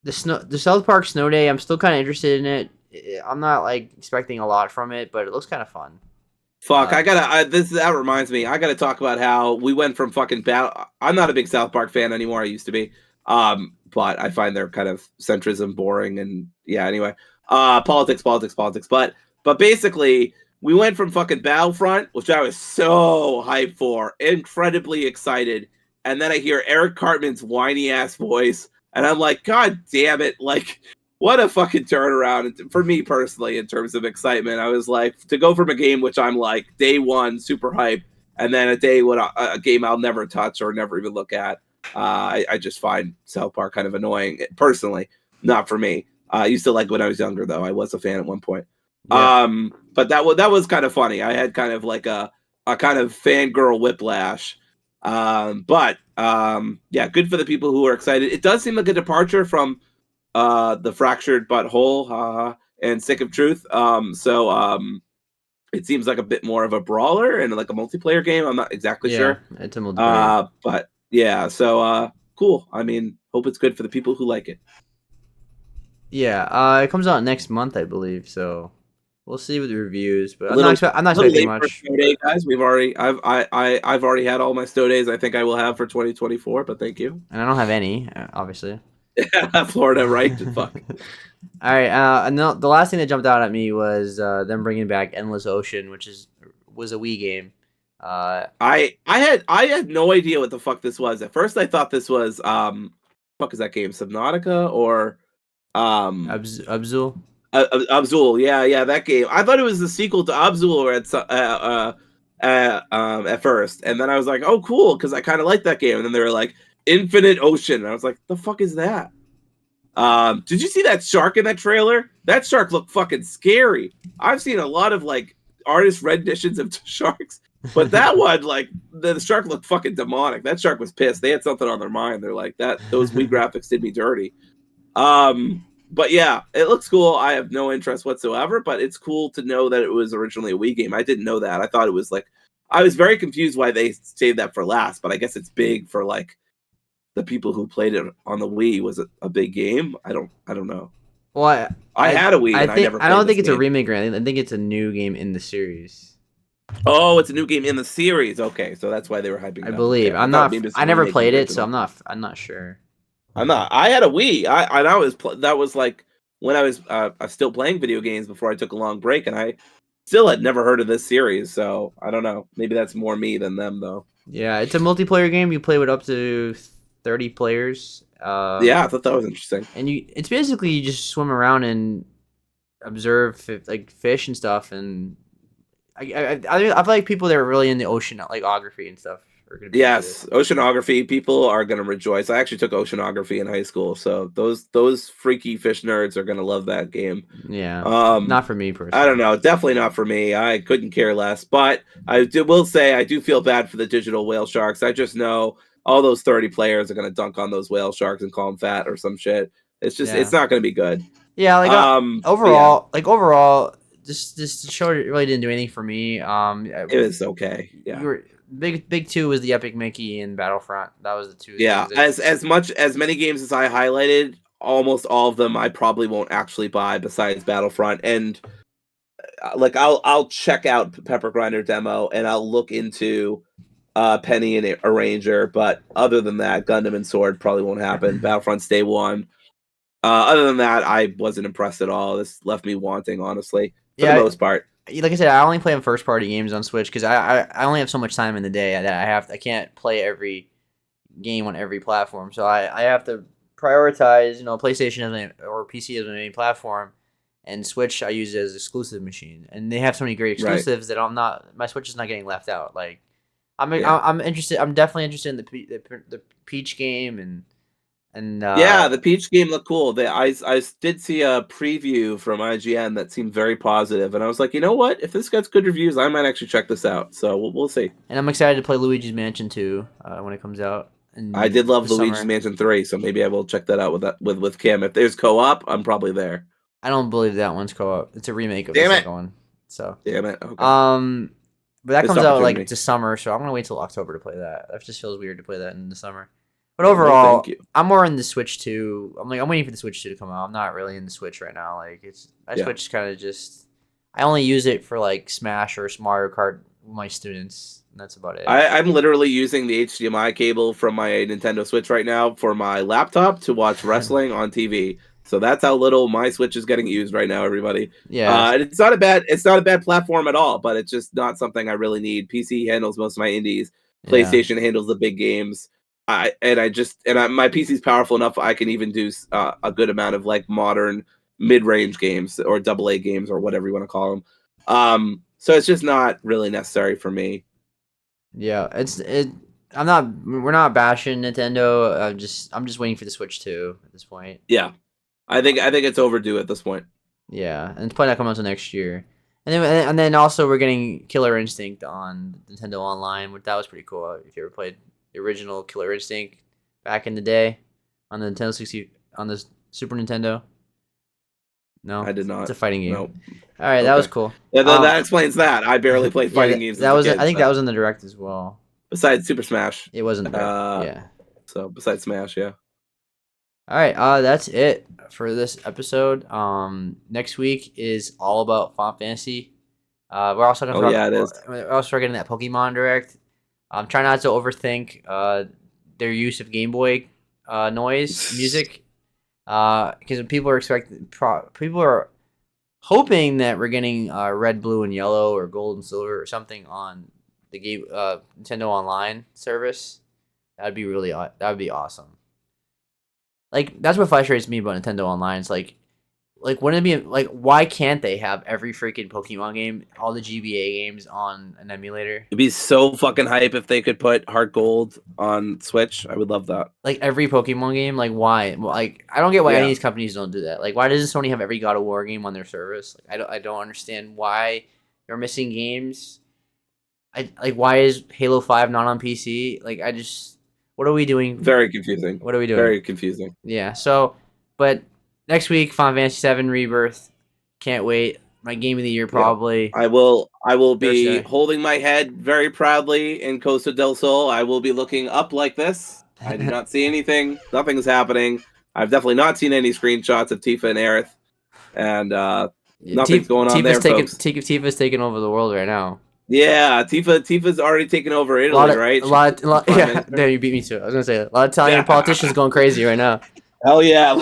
the South Park Snow Day, I'm still kind of interested in it. I'm not like expecting a lot from it, but it looks kind of fun. Fuck, that reminds me. I gotta talk about how we went from fucking battle. I'm not a big South Park fan anymore. I used to be. But I find their kind of centrism boring and yeah, anyway. Politics. But basically, we went from fucking Battlefront, which I was so hyped for, incredibly excited, and then I hear Eric Cartman's whiny ass voice, and I'm like, God damn it, like, what a fucking turnaround for me personally in terms of excitement. I was like, to go from a game which I'm like day one super hype, and then a game I'll never touch or never even look at. I just find South Park kind of annoying personally, not for me. I used to like when I was younger though. I was a fan at one point. Yeah. But that was kind of funny. I had kind of like a kind of fangirl whiplash. But yeah, good for the people who are excited. It does seem like a departure from the Fractured But Whole and Sick of Truth. It seems like a bit more of a brawler and like a multiplayer game. I'm not exactly sure. It's a multiplayer. But yeah, so cool. I mean, hope it's good for the people who like it. Yeah, it comes out next month, I believe. So We'll see with the reviews, but A I'm not little, I'm not little expecting late for much. snow day, guys. I've already had all my snow days. I think I will have for 2024. But thank you. And I don't have any, obviously. Florida, right? Fuck. All right, and the last thing that jumped out at me was them bringing back Endless Ocean, which was a Wii game. I had no idea what the fuck this was. At first, I thought this was fuck is that game? Subnautica or Abzul. Abzul? Yeah, that game. I thought it was the sequel to Abzul at first, and then I was like, oh, cool, because I kind of like that game. And then they were like, Infinite Ocean. And I was like, the fuck is that? Did you see that shark in that trailer? That shark looked fucking scary. I've seen a lot of like artist renditions of sharks, but that one, like the shark looked fucking demonic. That shark was pissed. They had something on their mind. They're like, those Wii graphics did me dirty. But yeah, it looks cool. I have no interest whatsoever, but it's cool to know that it was originally a Wii game. I didn't know that. I thought it was like, I was very confused why they saved that for last, but I guess it's big for like the people who played it on the Wii. Was it a big game? I don't know. Well, I had a Wii and I never played I don't think it's game. a remake or anything. I think it's a new game in the series. Oh, it's a new game in the series. Okay, so that's why they were hyping it I up. believe. Okay. I never played it, so I'm not sure. I'm not. I had a Wii. That was like when I was still playing video games before I took a long break, and I still had never heard of this series. So I don't know. Maybe that's more me than them, though. Yeah, it's a multiplayer game. You play with up to 30 players. Yeah, I thought that was interesting. And it's basically you just swim around and observe like fish and stuff. And I feel like people that are really in the oceanography and stuff are gonna be yes, oceanography. People are gonna rejoice. I actually took oceanography in high school, so those freaky fish nerds are gonna love that game. Yeah, not for me personally. I don't know. Definitely not for me. I couldn't care less. But will say I do feel bad for the digital whale sharks. I just know all those 30 players are gonna dunk on those whale sharks and call them fat or some shit. It's just it's not gonna be good. Yeah, like overall, this show really didn't do anything for me. It was okay. Yeah. Big two was the Epic Mickey and Battlefront. That was the two. Yeah, as many games as I highlighted, almost all of them I probably won't actually buy besides Battlefront. And like I'll check out Pepper Grinder demo and I'll look into Penny and Arranger, but other than that, Gundam and Sword probably won't happen. Battlefront's day one. Other than that, I wasn't impressed at all. This left me wanting, honestly, for the most part. Like I said, I only play on first party games on Switch because I only have so much time in the day that I can't play every game on every platform. So I have to prioritize, PlayStation or PC as my main platform, and Switch I use as exclusive machine. And they have so many great exclusives that my Switch is not getting left out. Like I'm interested. I'm definitely interested in the Peach game and the Peach game looked cool. I did see a preview from IGN that seemed very positive, and I was like, you know what? If this gets good reviews, I might actually check this out. So we'll see. And I'm excited to play Luigi's Mansion 2 when it comes out. I did love Luigi's Mansion 3, so maybe I will check that out with Kim. If there's co-op, I'm probably there. I don't believe that one's co-op. It's a remake of the second one. So damn it. Okay. But that comes out like to summer, so I'm gonna wait till October to play that. That just feels weird to play that in the summer. But overall, I'm more in the Switch 2. I'm waiting for the Switch 2 to come out. I'm not really in the Switch right now. Like Switch is kind of just. I only use it for like Smash or Mario Kart with my students. And that's about it. I'm literally using the HDMI cable from my Nintendo Switch right now for my laptop to watch wrestling on TV. So that's how little my Switch is getting used right now, everybody. Yeah, it's not a bad platform at all, but it's just not something I really need. PC handles most of my indies. PlayStation handles the big games. My PC's powerful enough I can even do a good amount of like modern mid-range games or AA games or whatever you want to call them. So it's just not really necessary for me. Yeah, we're not bashing Nintendo. I'm just waiting for the Switch 2 at this point. Yeah. I think it's overdue at this point. Yeah, and it's probably not coming until next year. And then also we're getting Killer Instinct on Nintendo Online, which that was pretty cool. If you ever played the original Killer Instinct back in the day on the on the Super Nintendo. No, I did not. It's a fighting game. Nope. All right, that was cool. Yeah, that explains that. I barely played fighting games. That was I think that was in the Direct as well. Besides Super Smash, it wasn't there. Yeah. So besides Smash, yeah. All right, that's it for this episode. Next week is all about Final Fantasy. We're also gonna Oh yeah, it is. we're also getting that Pokemon Direct. Try not to overthink their use of Game Boy noise music, because people are people are hoping that we're getting red, blue, and yellow, or gold and silver, or something on the game Nintendo Online service. That'd be that would be awesome. Like that's what frustrates me about Nintendo Online. It's like wouldn't it be like why can't they have every freaking Pokemon game, all the GBA games on an emulator? It'd be so fucking hype if they could put Heart Gold on Switch. I would love that. Like every Pokemon game, like why? Like I don't get why any Yeah. of these companies don't do that. Like why doesn't Sony have every God of War game on their service? Like I don't understand why they're missing games. Why is Halo 5 not on PC? Like I just what are we doing? Very confusing. What are we doing? Very confusing. Yeah. So, but next week, Final Fantasy VII Rebirth. Can't wait. My game of the year probably. I will be Thursday. holding my head very proudly in Costa del Sol. I will be looking up like this. I do not see anything. Nothing's happening. I've definitely not seen any screenshots of Tifa and Aerith. And nothing's going on there, folks. Tifa's taking over the world right now. Yeah, Tifa's already taken over Italy, right? A lot, yeah, damn, you beat me too. I was gonna say a lot of Italian politicians going crazy right now. Hell yeah.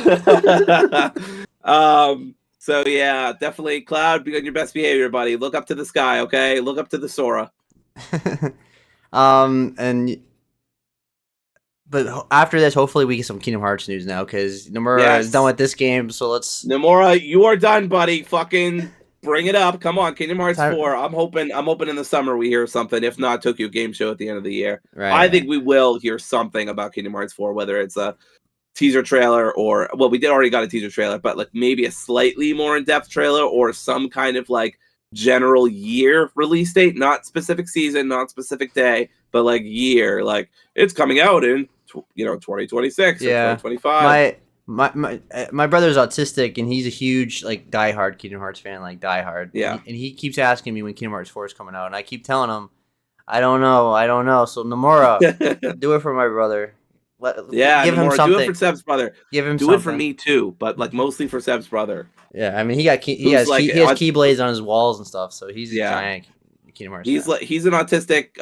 So yeah, definitely Cloud, be on your best behavior, buddy. Look up to the sky, okay? Look up to the Sora. But after this, hopefully we get some Kingdom Hearts news now, because Nomura is done with this game. So let's. Nomura, you are done, buddy. Fucking bring it up. Come on, Kingdom Hearts 4. I'm hoping in the summer we hear something. If not, Tokyo Game Show at the end of the year. Right. I think we will hear something about Kingdom Hearts 4, whether it's a teaser trailer or we already got a teaser trailer, but like maybe a slightly more in-depth trailer or some kind of like general year release date, not specific season, not specific day, but like year, like it's coming out in 2026 or 2025. My brother's autistic and he's a huge like diehard Kingdom Hearts fan, like diehard. Yeah. And he keeps asking me when Kingdom Hearts 4 is coming out, and I keep telling him, I don't know. So Nomura, do it for my brother. Give him something. Do it for Seb's brother. Give him do something. it for me too, but like mostly for Seb's brother. Yeah, I mean he has keyblades on his walls and stuff, so he's a giant Kingdom Hearts fan. He's an autistic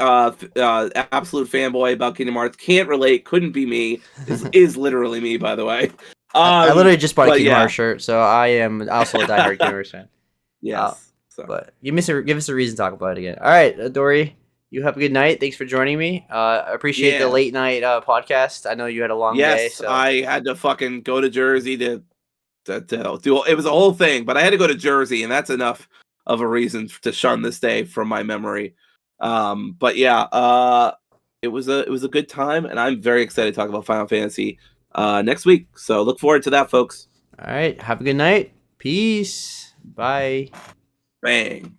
absolute fanboy about Kingdom Hearts. Can't relate. Couldn't be me. This is literally me, by the way. I literally just bought a Kingdom Hearts shirt, so I am also a diehard Kingdom Hearts fan. Yes. But give us a reason to talk about it again. All right, Dory. You have a good night. Thanks for joining me. I appreciate the late night podcast. I know you had a long day. Yes, I had to fucking go to Jersey to do. It was a whole thing, but I had to go to Jersey, and that's enough of a reason to shun this day from my memory. But yeah, it was a good time, and I'm very excited to talk about Final Fantasy next week. So look forward to that, folks. All right, have a good night. Peace. Bye. Bang.